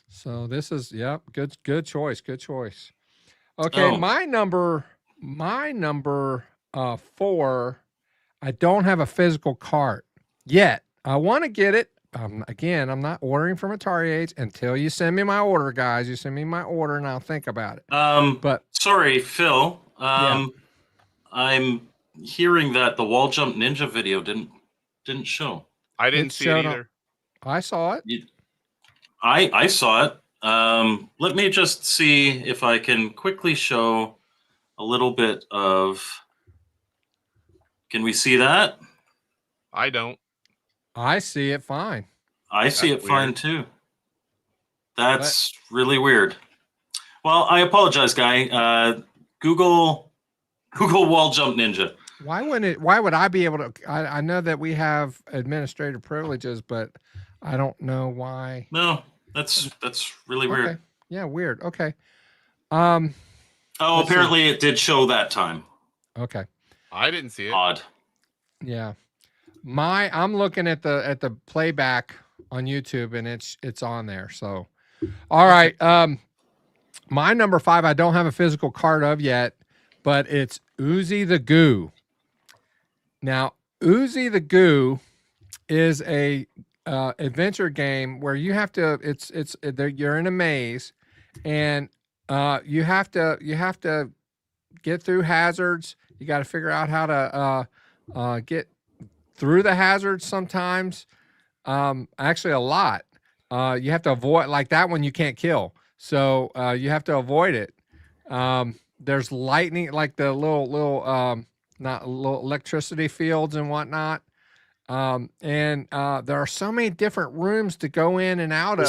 So this is good choice. Good choice. Okay, my number 4. I don't have a physical cart yet. I want to get it. Again, I'm not ordering from Atari Age until you send me my order, guys. You send me my order, and I'll think about it. But sorry, Phil. I'm hearing that the wall jump ninja video didn't show. I didn't see it either. I saw it. I saw it. Let me just see if I can quickly show a little bit of. Can we see that? I don't. I see it fine. I see it fine too. That's really weird. Well, I apologize, guy. Google wall jump ninja. Why would I be able to? I know that we have administrative privileges, but I don't know why. No, that's really weird. Okay. Yeah, weird. Okay. Apparently it did show that time. Okay. I didn't see it. Odd. Yeah. I'm looking at the playback on YouTube, and it's on there. So, all right. My number 5, I don't have a physical card of yet, but it's Oozy the Goo. Now, Oozy the Goo is a adventure game where you have to. You're in a maze, and you have to get through hazards. You got to figure out how to get through the hazards sometimes. Actually, a lot. You have to avoid, like that one you can't kill. So you have to avoid it. There's lightning, like the little electricity fields and whatnot. And there are so many different rooms to go in and out of.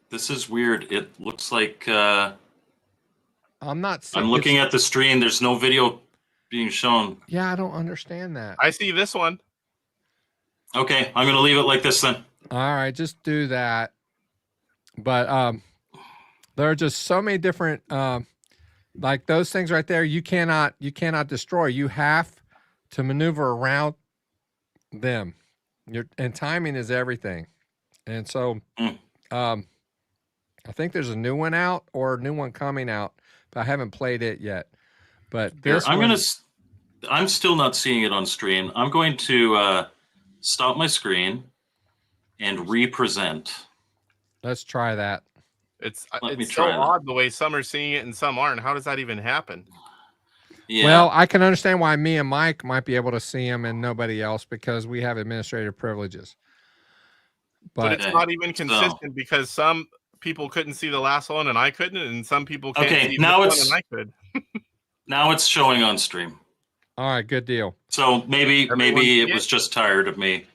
This is weird. It looks like I'm looking at the stream. There's no video being shown. Yeah, I don't understand that. I see this one. Okay, I'm gonna leave it like this then. All right, just do that. But there are just so many different like those things right there. You cannot destroy. You have to maneuver around them. And timing is everything. And so I think there's a new one out or a new one coming out, but I haven't played it yet. But I'm still not seeing it on stream. I'm going to stop my screen and represent. Let's try that. It's so odd the way some are seeing it and some aren't. How does that even happen? Yeah. Well, I can understand why me and Mike might be able to see him and nobody else, because we have administrative privileges. But it's not even consistent because some people couldn't see the last one and I couldn't, and some people can't see now this one and I could. Now it's showing on stream. All right, good deal. So maybe it was just tired of me.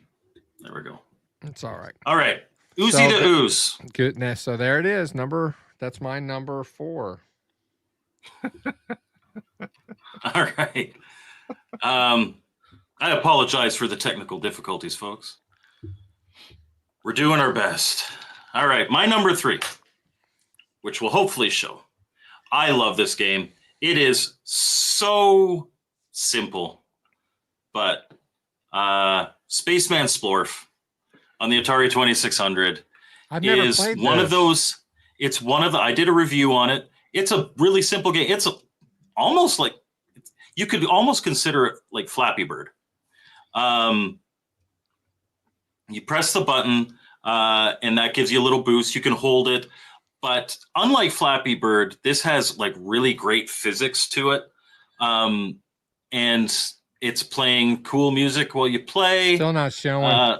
There we go. It's all right. All right. Oozy to ooze. Goodness. So there it is. That's my number 4. All right. I apologize for the technical difficulties, folks. We're doing our best. All right. My number 3, which will hopefully show. I love this game. It is so simple, but Spaceman Splorf on the Atari 2600 I've never is played one this. of those. It's one of the. I did a review on it. It's a really simple game. It's almost like you could almost consider it like Flappy Bird. You press the button, and that gives you a little boost. You can hold it. But unlike Flappy Bird, this has like really great physics to it. And it's playing cool music while you play. Still not showing.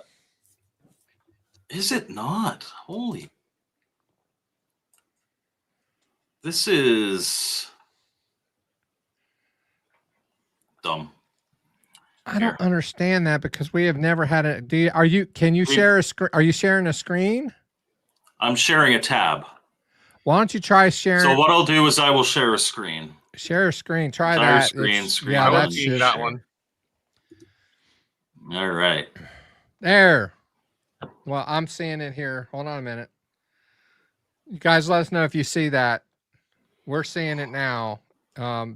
Is it not? Holy. This is dumb. I don't understand that because we have never had a. Can you share a screen? Are you sharing a screen? I'm sharing a tab. Why don't you try sharing? So what I'll do is I will share a screen. Share a screen. Try Entire that. screen. Yeah, I would that's need that one. All right. There. Well, I'm seeing it here. Hold on a minute. You guys let us know if you see that. We're seeing it now.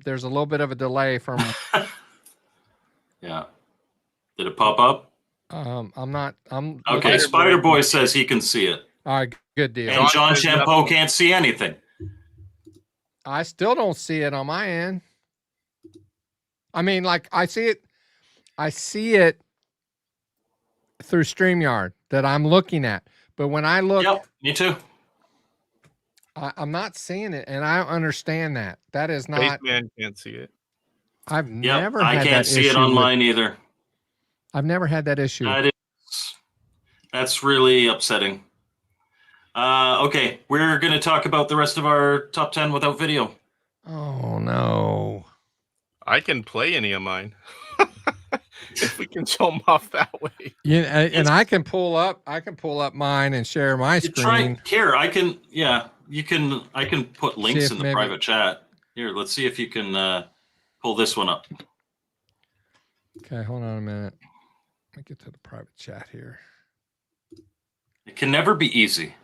There's a little bit of a delay from. Yeah. Did it pop up? I'm not. I'm Okay. Spider Boy says he can see it. All right. Good deal. And John Champeau can't see anything. I still don't see it on my end. I mean, like I see it through StreamYard that I'm looking at. But when I look, Yep, me too. I'm not seeing it, and I understand that. That is not. Spaceman can't see it. I've never. I had can't that see it issue on with- mine either. I've never had that issue. That's really upsetting. Okay, we're going to talk about the rest of our top 10 without video. Oh no. I can play any of mine. If we can show them off that way. Yeah, and I can pull up mine and share my screen. Here, I can. Yeah, you can. I can put links in the maybe- private chat. Here, let's see if you can pull this one up. Okay, hold on a minute. Let me get to the private chat here. It can never be easy.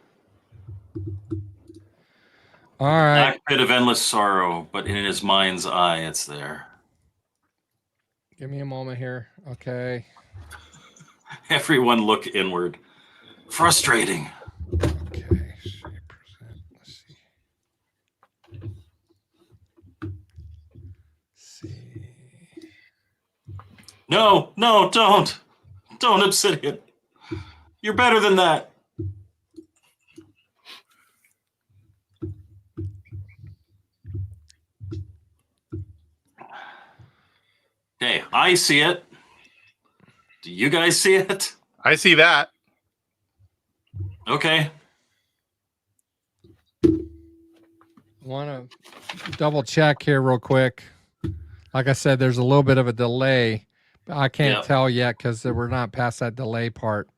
All right. Black pit of endless sorrow, but in his mind's eye, it's there. Give me a moment here. Okay. Everyone look inward. Frustrating. Okay. Let's see. No, don't. Don't, Obsidian. You're better than that. Okay, I see it. Do you guys see it? I see that. Okay. Want to double check here real quick. Like I said, there's a little bit of a delay. But I can't tell yet because we're not past that delay part.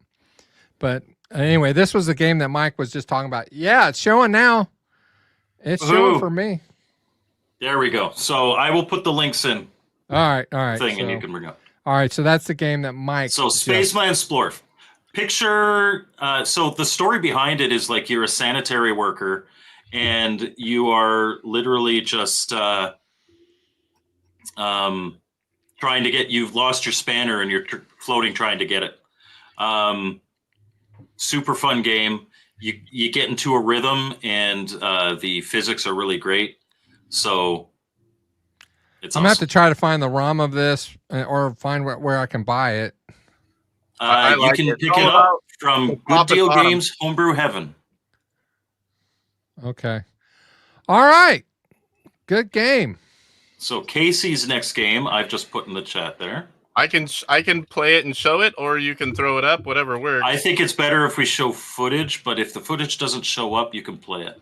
But anyway, this was the game that Mike was just talking about. Yeah, it's showing now. It's showing for me. There we go. So I will put the links in. All right. Thing, and you can bring up. All right, so that's the game that Mike. So Spaceman Splorf. Picture. So the story behind it is like you're a sanitary worker, and you are literally just trying to get. You've lost your spanner, and you're floating trying to get it. Super fun game. You get into a rhythm, and the physics are really great. So. I'm gonna have to try to find the ROM of this, or find where I can buy it. You can pick it up from Good Deal Games, Homebrew Heaven. Okay. All right. Good game. So Casey's next game, I've just put in the chat there. I can play it and show it, or you can throw it up, whatever works. I think it's better if we show footage, but if the footage doesn't show up, you can play it.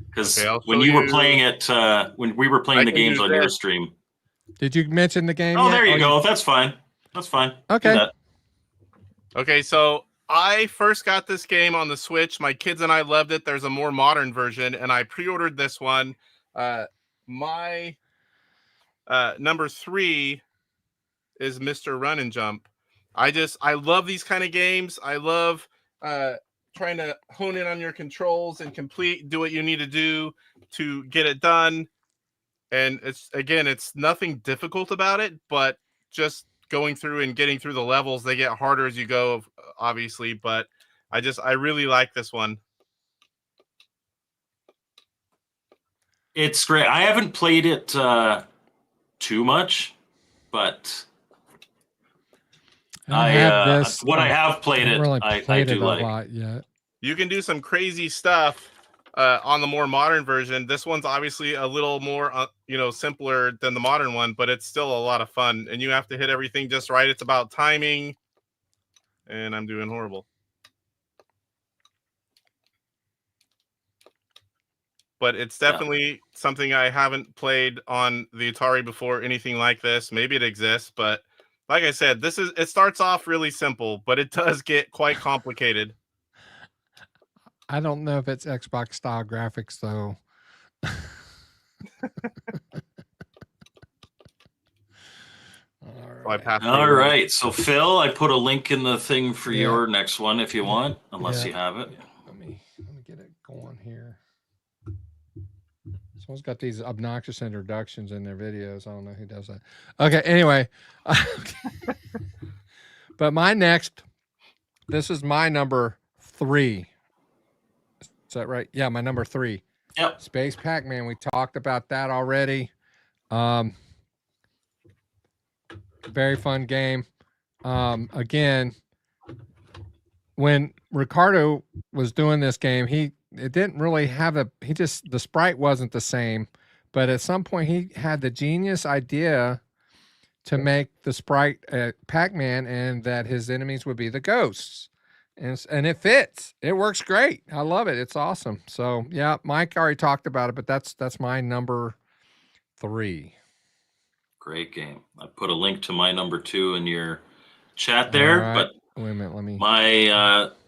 Because when you were playing it, when we were playing the games on your stream. Did you mention the game? Oh, there you go. That's fine. That's fine. Okay. Okay, so I first got this game on the Switch. My kids and I loved it. There's a more modern version, and I pre-ordered this one. My number 3 is Mr. Run and Jump. I love these kind of games. I love trying to hone in on your controls and do what you need to do to get it done. And it's nothing difficult about it, but just going through and getting through the levels, they get harder as you go, obviously. But I really like this one. It's great. I haven't played it too much, but I have played it, really I do like. A lot yet. You can do some crazy stuff on the more modern version. This one's obviously a little more, simpler than the modern one, but it's still a lot of fun. And you have to hit everything just right. It's about timing. And I'm doing horrible. But it's definitely something I haven't played on the Atari before, anything like this. Maybe it exists, but like I said, it starts off really simple, but it does get quite complicated. I don't know if it's Xbox style graphics though. All right. So Phil, I put a link in the thing for your next one if you want, unless you have it. Let me get it going here. Someone's got these obnoxious introductions in their videos. I don't know who does that. Okay, anyway. But this is my number 3. Is that right? Yeah, my number 3. Yep. Space Pac-Man. We talked about that already. Very fun game. Again, when Ricardo was doing this game, it didn't really have the sprite wasn't the same, but at some point he had the genius idea to make the sprite Pac-Man and that his enemies would be the ghosts. And it fits. It works great. I love it. It's awesome. So yeah, Mike already talked about it, but that's my number 3. Great game. I put a link to my number 2 in your chat there, right. But wait a minute, let me.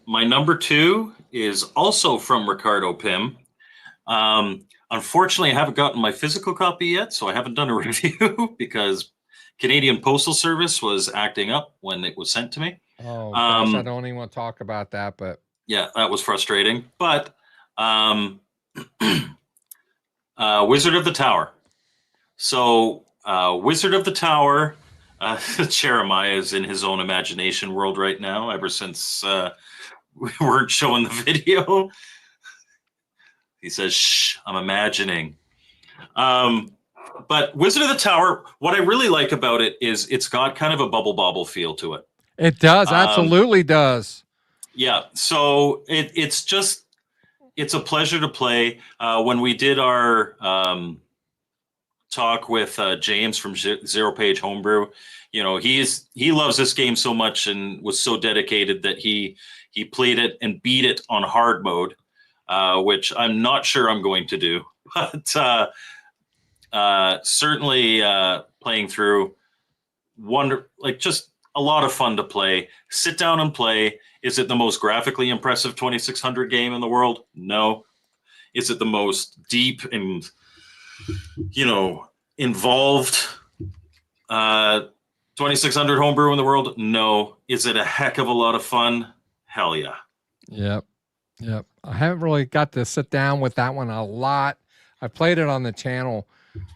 My number 2 is also from Ricardo Pym. Unfortunately, I haven't gotten my physical copy yet, so I haven't done a review because Canadian Postal Service was acting up when it was sent to me. Oh, gosh, I don't even want to talk about that, but yeah, that was frustrating. But Wizard of the Tower. So Wizard of the Tower, Jeremiah is in his own imagination world right now, ever since we weren't showing the video. He says, shh, I'm imagining. But Wizard of the Tower, what I really like about it is it's got kind of a Bubble Bobble feel to it. It does, absolutely does. Yeah, so it's a pleasure to play. When we did our talk with James from Zero Page Homebrew, he loves this game so much and was so dedicated that he played it and beat it on hard mode, which I'm not sure I'm going to do, but certainly playing through just a lot of fun to play. Sit down and play. Is it the most graphically impressive 2600 game in the world? No. Is it the most deep and involved 2600 homebrew in the world? No. Is it a heck of a lot of fun? Hell yeah. Yep. I haven't really got to sit down with that one a lot. I played it on the channel,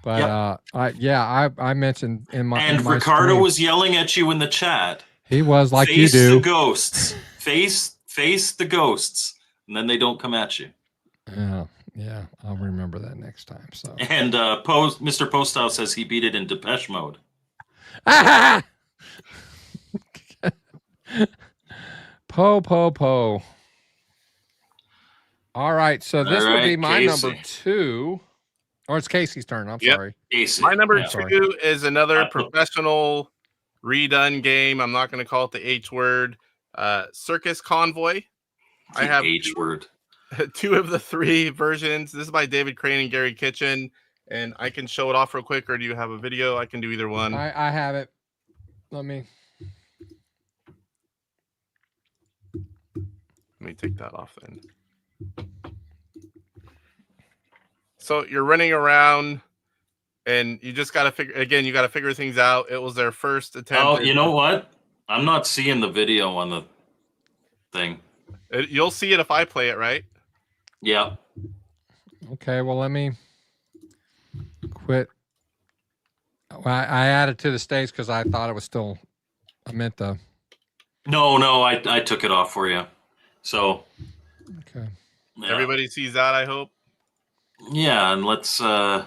but I mentioned in my Ricardo stream, was yelling at you in the chat. He was like face you do. The ghosts. face the ghosts, and then they don't come at you. Yeah, I'll remember that next time. So and Mr. Postow says he beat it in Depeche Mode. Po. All right, so this would be my Casey. number 2. Or it's Casey's turn. I'm sorry. Casey. My number 2 is another professional redone game. I'm not going to call it the H word. Circus Convoy. I have H word. 2 of the 3 versions. This is by David Crane and Gary Kitchen, and I can show it off real quick, or do you have a video? I can do either one. I have it. Let me take that off then. So you're running around and you just got to figure things out. It was their first attempt. Oh, you know what? I'm not seeing the video on the thing. You'll see it if I play it, right? Yeah. Okay, well, let me quit I added to the stage because I thought it was still. I meant the. No, I took it off for you. So. Okay. Yeah. Everybody sees that, I hope. Yeah, and let's. Oh,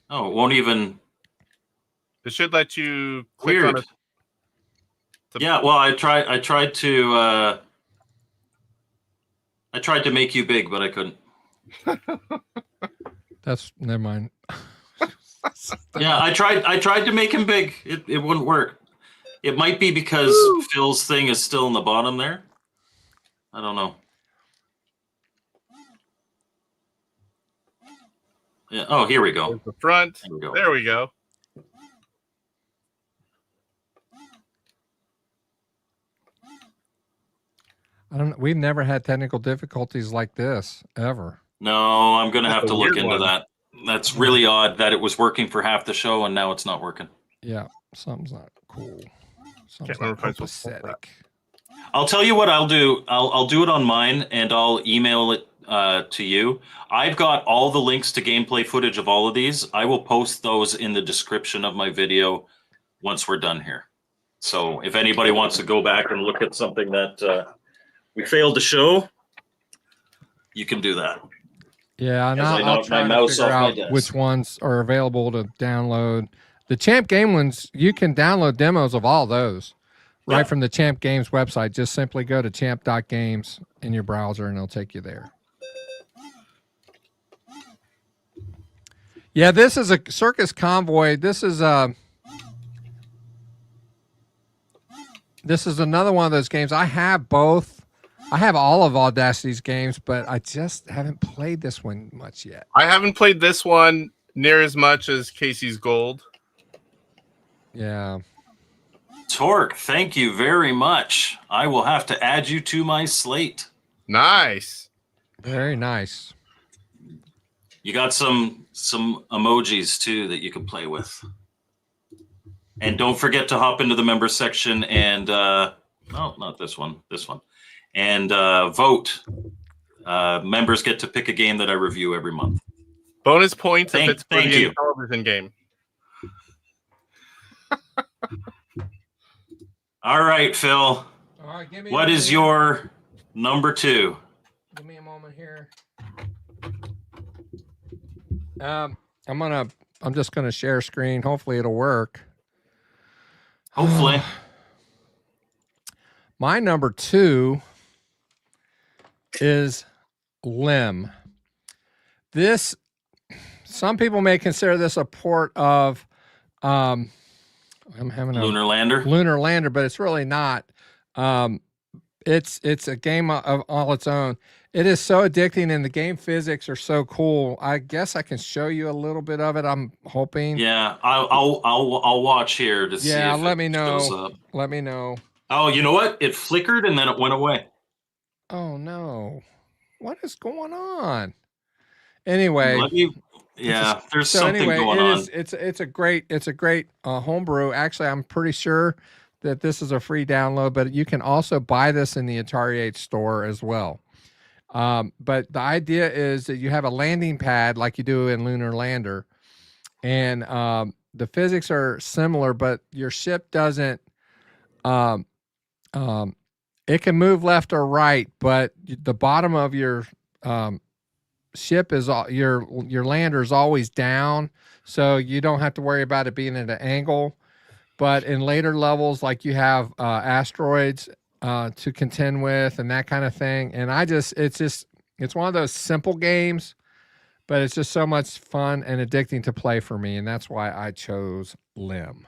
it won't even. It should let you click Weird. on it. Yeah, well, I tried to make you big, but I couldn't. That's never mind. Yeah, I tried to make him big. It wouldn't work. It might be because Phil's thing is still in the bottom there. I don't know. Yeah. Oh, here we go. There's the front. There we go. There we go. I don't. We've never had technical difficulties like this ever. No, I'm gonna have That's to a look weird into one. that. That's really odd that it was working for half the show and now it's not working. Yeah, something's not cool. Something's remember if not I'm supposed to pull copacetic. I'll tell you what I'll do. I'll do it on mine and I'll email it to you. I've got all the links to gameplay footage of all of these. I will post those in the description of my video once we're done here. So if anybody wants to go back and look at something that we failed to show, you can do that. Yeah, and As I I'll knock try my to mouse figure off my out desk. which ones are available to download. The Champ Game ones, you can download demos of all those right Yeah. from the Champ Games website. Just simply go to champ.games in your browser and it'll take you there. Yeah, this is a Circus Convoy. This is another one of those games. I have both. I have all of Audacity's games, but I just haven't played this one much yet. I haven't played this one near as much as Casey's Gold. Yeah. Torque, thank you very much. I will have to add you to my slate. Nice. Very nice. You got some emojis too that you can play with. And don't forget to hop into the member section and no, not this one, this one. And vote. Members get to pick a game that I review every month. Bonus points if it's for thank the you. television game. All right, Phil. All right, give me What is your number 2? Give me a moment here. I'm just gonna share screen. Hopefully it'll work. Hopefully. My number 2 is Limb. This, some people may consider this a port of I'm having a Lunar Lander. Lunar Lander, but it's really not. It's a game of all its own. It is so addicting, and the game physics are so cool. I guess I can show you a little bit of it. I'm hoping. Yeah, I'll watch here to see. Yeah, if let it me know. shows up. Let me know. Oh, you know what? It flickered and then it went away. Oh no, what is going on? Anyway, There's so something anyway, going on. it's a great homebrew. Actually, I'm pretty sure that this is a free download, but you can also buy this in the Atari 8 store as well. But the idea is that you have a landing pad like you do in Lunar Lander, and the physics are similar, but your ship doesn't. It can move left or right, but the bottom of your ship is your lander is always down, so you don't have to worry about it being at an angle. But in later levels, like you have asteroids to contend with and that kind of thing, and it's one of those simple games, but it's just so much fun and addicting to play for me, and that's why I chose Limb.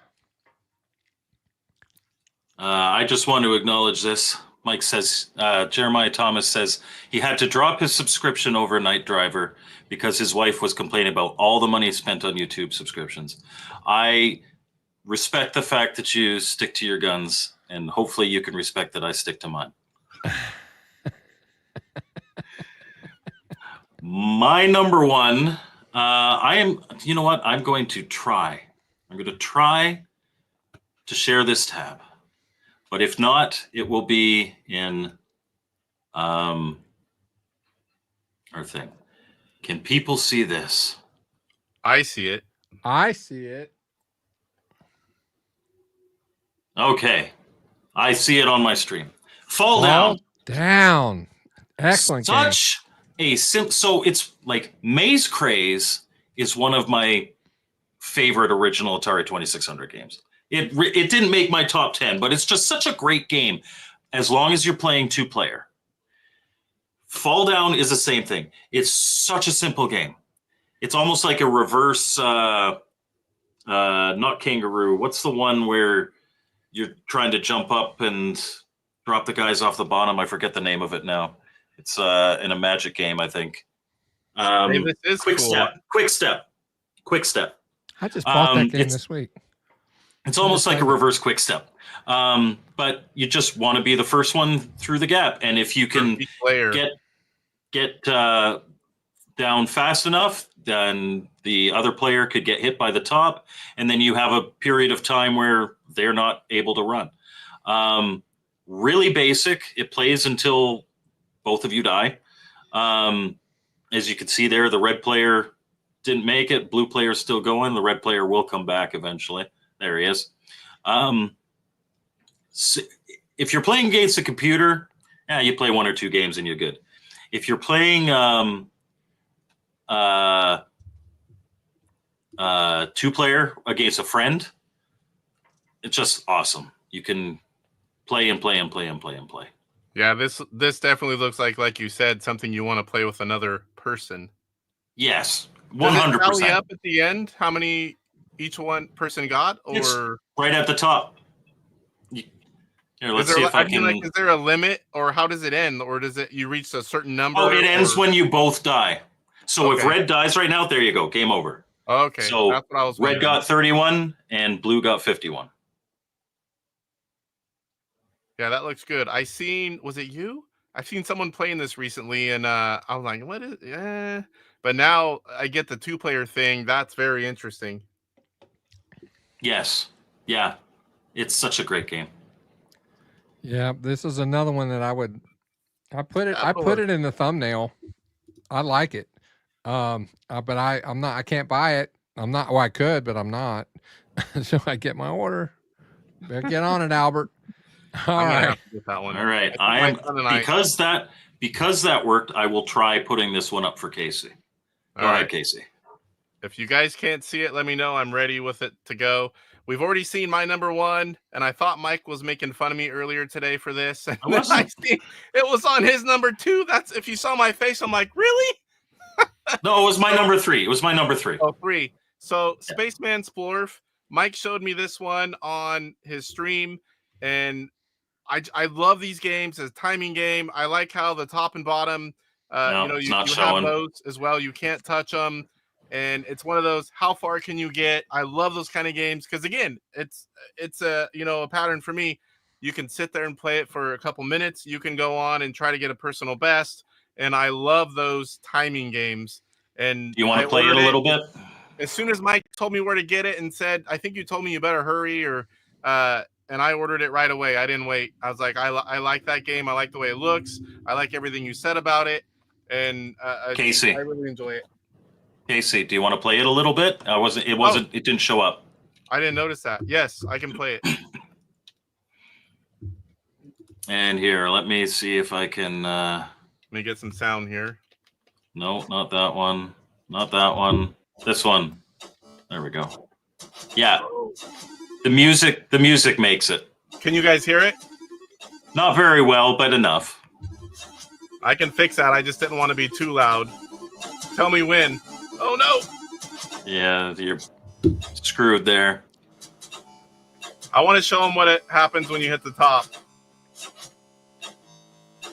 I just want to acknowledge this. Mike says, Jeremiah Thomas says he had to drop his subscription over Night Driver because his wife was complaining about all the money spent on YouTube subscriptions. I respect the fact that you stick to your guns, and hopefully you can respect that I stick to mine. My number 1, you know what? I'm going to try to share this tab. But if not, it will be in our thing. Can people see this? I see it. I see it. Okay. I see it on my stream. Fall Down. Down. Excellent game. Such a simple. So it's like Maze Craze is one of my favorite original Atari 2600 games. It didn't make my top 10, but it's just such a great game as long as you're playing 2-player. Fall Down is the same thing. It's such a simple game. It's almost like a reverse, not kangaroo. What's the one where you're trying to jump up and drop the guys off the bottom? I forget the name of it now. It's in a Magic game, I think. Hey, this is Quick cool. Step. Quick Step. I just bought that game this week. It's almost like a reverse Quick Step. But you just want to be the first one through the gap. And if you can get down fast enough, then the other player could get hit by the top. And then you have a period of time where they're not able to run. Really basic. It plays until both of you die. As you can see there, the red player didn't make it. Blue player's still going. The red player will come back eventually. There he is. So if you're playing against a computer, you play 1 or 2 games and you're good. If you're playing 2-player against a friend, it's just awesome. You can play and play and play and play and play. Yeah, this definitely looks like you said, something you want to play with another person. Yes, 100%. Does it tally up at the end how many each one person got, or it's right at the top? Here, let's see if I can. Is there a limit, or how does it end, or does it you reach a certain number? Oh, it ends when you both die. So if red dies right now, there you go, game over. Okay, so that's what I was red got 31 and blue got 51. Yeah, that looks good. Was it you? I've seen someone playing this recently, and I was like, what is it? But now I get the 2-player thing. That's very interesting. Yes. Yeah. It's such a great game. Yeah, this is another one that I put it in the thumbnail. I like it. But I can't buy it. I could, but I'm not. So I get my order. Better get on it, Albert. All right. That one. All right. Because that worked, I will try putting this one up for Casey. Go ahead, Casey. If you guys can't see it, let me know. I'm ready with it to go. We've already seen my number 1, and I thought Mike was making fun of me earlier today for this. And then I see it was on his number 2. That's if you saw my face, I'm like, really? No, it was my number 3. It was my number 3. Oh, 3. So Spaceman Splorf, Mike showed me this one on his stream, and I love these games as a timing game. I like how the top and bottom, you have those as well. You can't touch them. And it's one of those, how far can you get? I love those kind of games because, again, it's a pattern for me. You can sit there and play it for a couple minutes. You can go on and try to get a personal best. And I love those timing games. And you want to play it a little bit? As soon as Mike told me where to get it and said, I think you told me you better hurry, and I ordered it right away. I didn't wait. I was like, I like that game. I like the way it looks. I like everything you said about it. And Casey, I really enjoy it. Casey, do you want to play it a little bit? It didn't show up. I didn't notice that. Yes, I can play it. And here, let me see if I can. Let me get some sound here. No, not that one. Not that one. This one. There we go. Yeah. The music makes it. Can you guys hear it? Not very well, but enough. I can fix that. I just didn't want to be too loud. Tell me when. Oh, no. Yeah, you're screwed there. I want to show them what happens when you hit the top.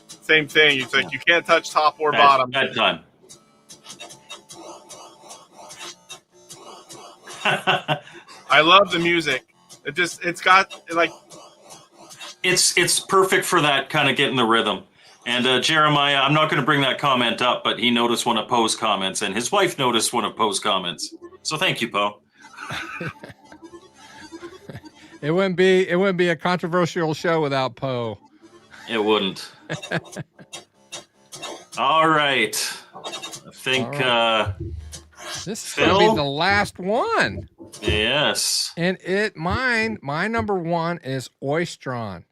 Same thing. It's like you can't touch top or bottom. Bad time. I love the music. It's got like. It's perfect for that kind of getting the rhythm. And Jeremiah, I'm not going to bring that comment up, but he noticed one of Poe's comments, and his wife noticed one of Poe's comments. So thank you, Poe. It wouldn't be a controversial show without Poe. It wouldn't. All right. I think this is going to be the last one. Yes. And my number one is Oystron.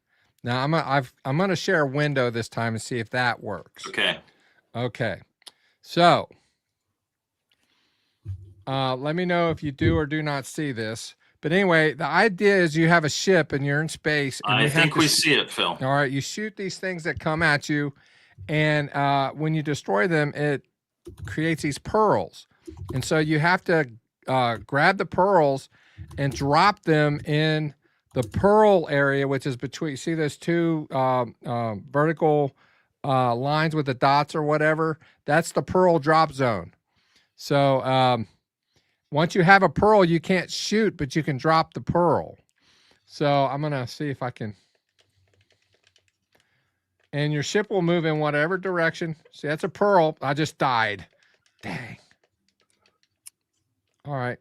Now I'm gonna share a window this time and see if that works. Okay. Okay. So let me know if you do or do not see this. But anyway, the idea is you have a ship and you're in space. And I think we see it, Phil. All right, you shoot these things that come at you, and when you destroy them, it creates these pearls. And so you have to grab the pearls and drop them in the pearl area, which is between, see those two vertical lines with the dots or whatever? That's the pearl drop zone. So once you have a pearl, you can't shoot, but you can drop the pearl. So I'm going to see if I can. And your ship will move in whatever direction. See, that's a pearl. I just died. Dang. All right.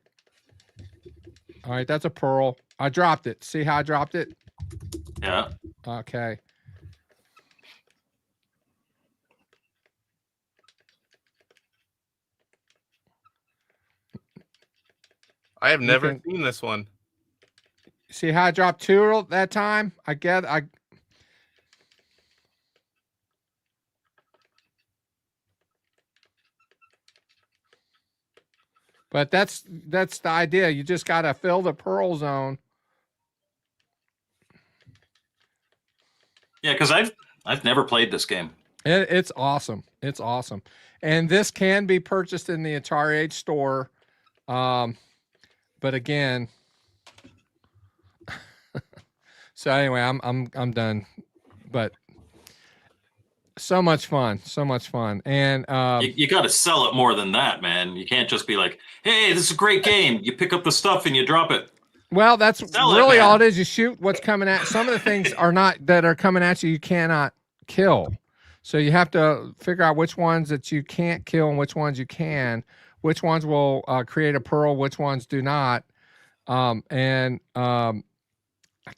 All right, that's a pearl. I dropped it. See how I dropped it? Yeah. Okay. I have never seen this one. See how I dropped two that time? But that's the idea. You just got to fill the pearl zone. Yeah, because I've never played this game. It's awesome. It's awesome. And this can be purchased in the Atari Age store. But again, so anyway, I'm done. But so much fun, and you got to sell it more than that, man. You can't just be like, "Hey, this is a great game." You pick up the stuff and you drop it. Well, that's really all it is. You shoot what's coming at. Some of the things that are coming at you. You cannot kill, so you have to figure out which ones that you can't kill and which ones you can. Which ones will create a pearl, which ones do not. I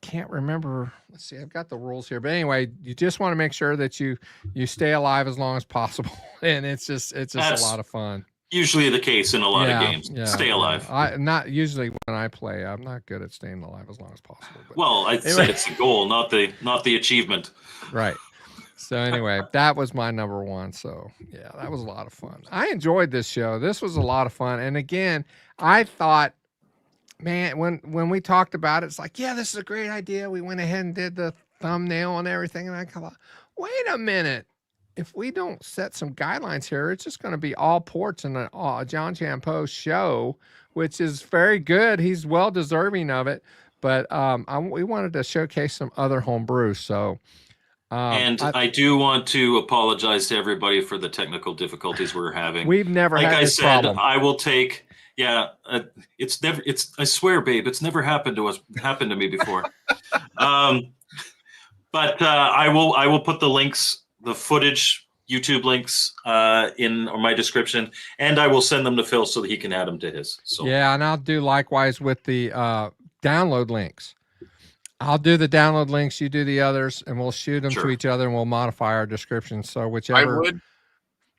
can't remember. Let's see. I've got the rules here. But anyway, you just want to make sure that you stay alive as long as possible. And it's just a lot of fun. Usually the case in a lot of games. Yeah, stay alive. Not usually when I play. I'm not good at staying alive as long as possible. But well, I'd say it's the goal, not the achievement. Right. So anyway, that was my number one. So yeah, that was a lot of fun. I enjoyed this show. This was a lot of fun. And again, I thought, man, when we talked about it, it's like, yeah, this is a great idea. We went ahead and did the thumbnail and everything. And I thought, wait a minute. If we don't set some guidelines here, it's just going to be all ports and a John Champeau show, which is very good. He's well deserving of it. But we wanted to showcase some other homebrews. So. And I do want to apologize to everybody for the technical difficulties we're having. We've never had this problem. I will take. Yeah, I swear, babe, it's never happened to me before. But I will put the links, the footage, YouTube links in my description, and I will send them to Phil so that he can add them to his. So yeah, and I'll do likewise with the download links. I'll do the download links, you do the others, and we'll shoot them to each other, and we'll modify our descriptions. So whichever.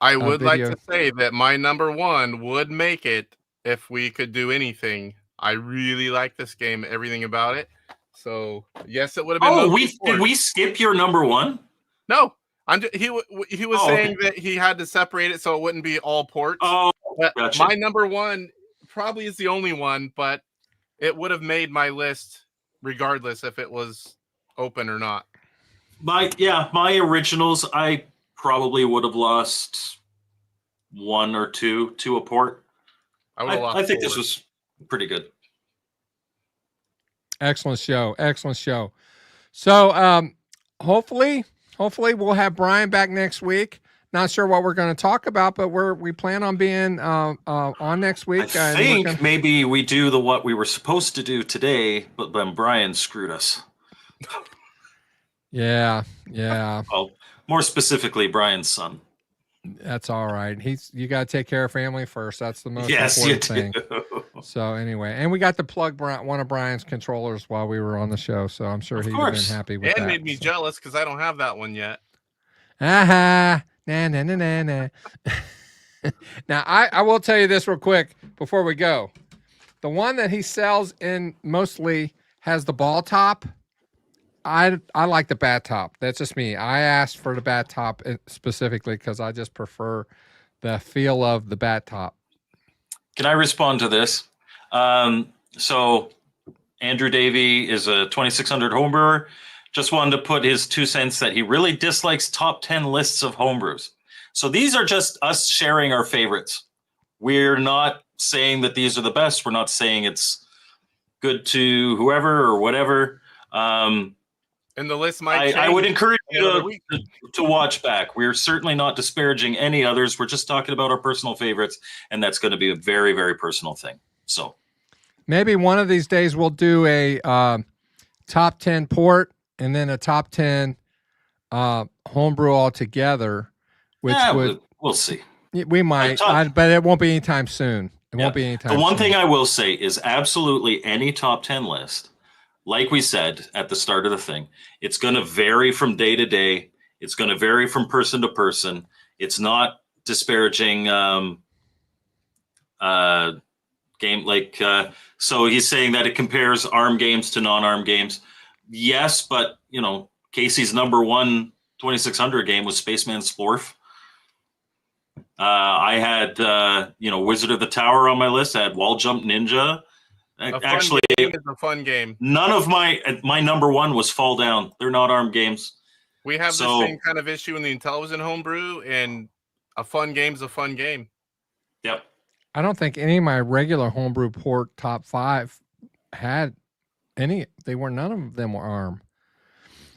I would like to say that my number one would make it if we could do anything. I really like this game, everything about it. So yes, it would have been. Oh, did we skip your number one? No, he was saying that he had to separate it so it wouldn't be all ports. Oh, gotcha. My number one probably is the only one, but it would have made my list regardless if it was open or not. My originals, I probably would have lost one or two to a port. I think this was pretty good. Excellent show. So hopefully we'll have Brian back next week. Not sure what we're going to talk about, but we plan on being on next week. I think maybe we do what we were supposed to do today, but then Brian screwed us. Yeah. Well, more specifically, Brian's son. That's all right. You got to take care of family first. That's the most important thing. So anyway, and we got to plug one of Brian's controllers while we were on the show, so I'm sure he'd have been happy with that. And made me jealous because I don't have that one yet. Nah. Now I will tell you this real quick before we go. The one that he sells in mostly has the ball top. I like the bat top. That's just me. I asked for the bat top specifically because I just prefer the feel of the bat top. Can I respond to this? So Andrew Davey is a 2600 homebrewer. Just wanted to put his 2 cents that he really dislikes top 10 lists of homebrews. So these are just us sharing our favorites. We're not saying that these are the best. We're not saying it's good to whoever or whatever. And the list might I would encourage change you to watch back. We're certainly not disparaging any others. We're just talking about our personal favorites, and that's going to be a very, very personal thing. So maybe one of these days we'll do a top 10 port and then a top 10 homebrew all together, which we'll see. We might, but it won't be anytime soon. It won't be anytime soon. The one thing I will say is absolutely any top 10 list, like we said at the start of the thing, it's going to vary from day to day. It's going to vary from person to person. It's not disparaging game like so he's saying that it compares ARM games to non-ARM games. Yes, but Casey's number one 2600 game was Spaceman Splorf. I had Wizard of the Tower on my list. I had Wall Jump Ninja. Actually, it's a fun game. None of my number one was Fall Down. They're not ARM games. We have the same kind of issue in the intellivision homebrew, and a fun game's a fun game. Yep. I don't think any of my regular homebrew port top 5 had any. None of them were ARM.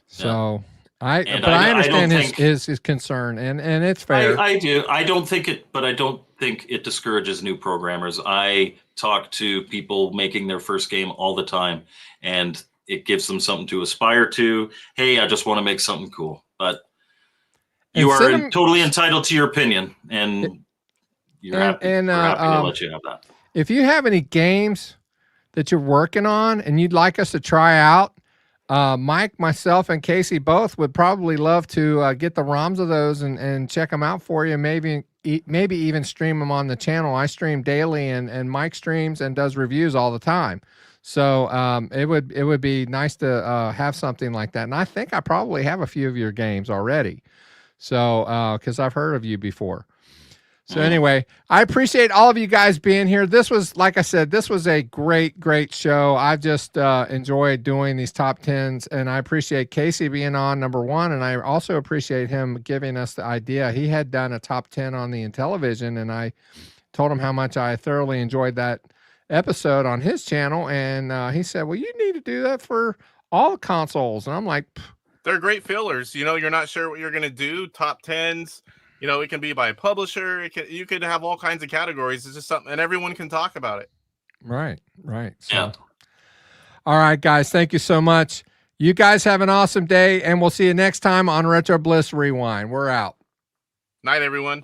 So I understand his concern, and it's fair. I do. I don't think it, but I don't think it discourages new programmers. I talk to people making their first game all the time, and it gives them something to aspire to. Hey, I just want to make something cool. But you are totally entitled to your opinion, and we're happy to let you have that. If you have any games that you're working on and you'd like us to try out, Mike, myself, and Casey both would probably love to get the ROMs of those and check them out for you. Maybe even stream them on the channel. I stream daily, and Mike streams and does reviews all the time. So it would be nice to have something like that. And I think I probably have a few of your games already. So because I've heard of you before. So anyway, I appreciate all of you guys being here. This was, like I said, this was a great, great show. I've just enjoyed doing these top 10s, and I appreciate Casey being on number 1, and I also appreciate him giving us the idea. He had done a top 10 on the intellivision, and I told him how much I thoroughly enjoyed that episode on his channel, and he said, well, you need to do that for all consoles. And I'm like, they're great fillers. You're not sure what you're going to do. Top 10s. It can be by publisher. You could have all kinds of categories. It's just something, and everyone can talk about it. Right. So, yeah. All right, guys. Thank you so much. You guys have an awesome day, and we'll see you next time on Retro Bliss Rewind. We're out. Night, everyone.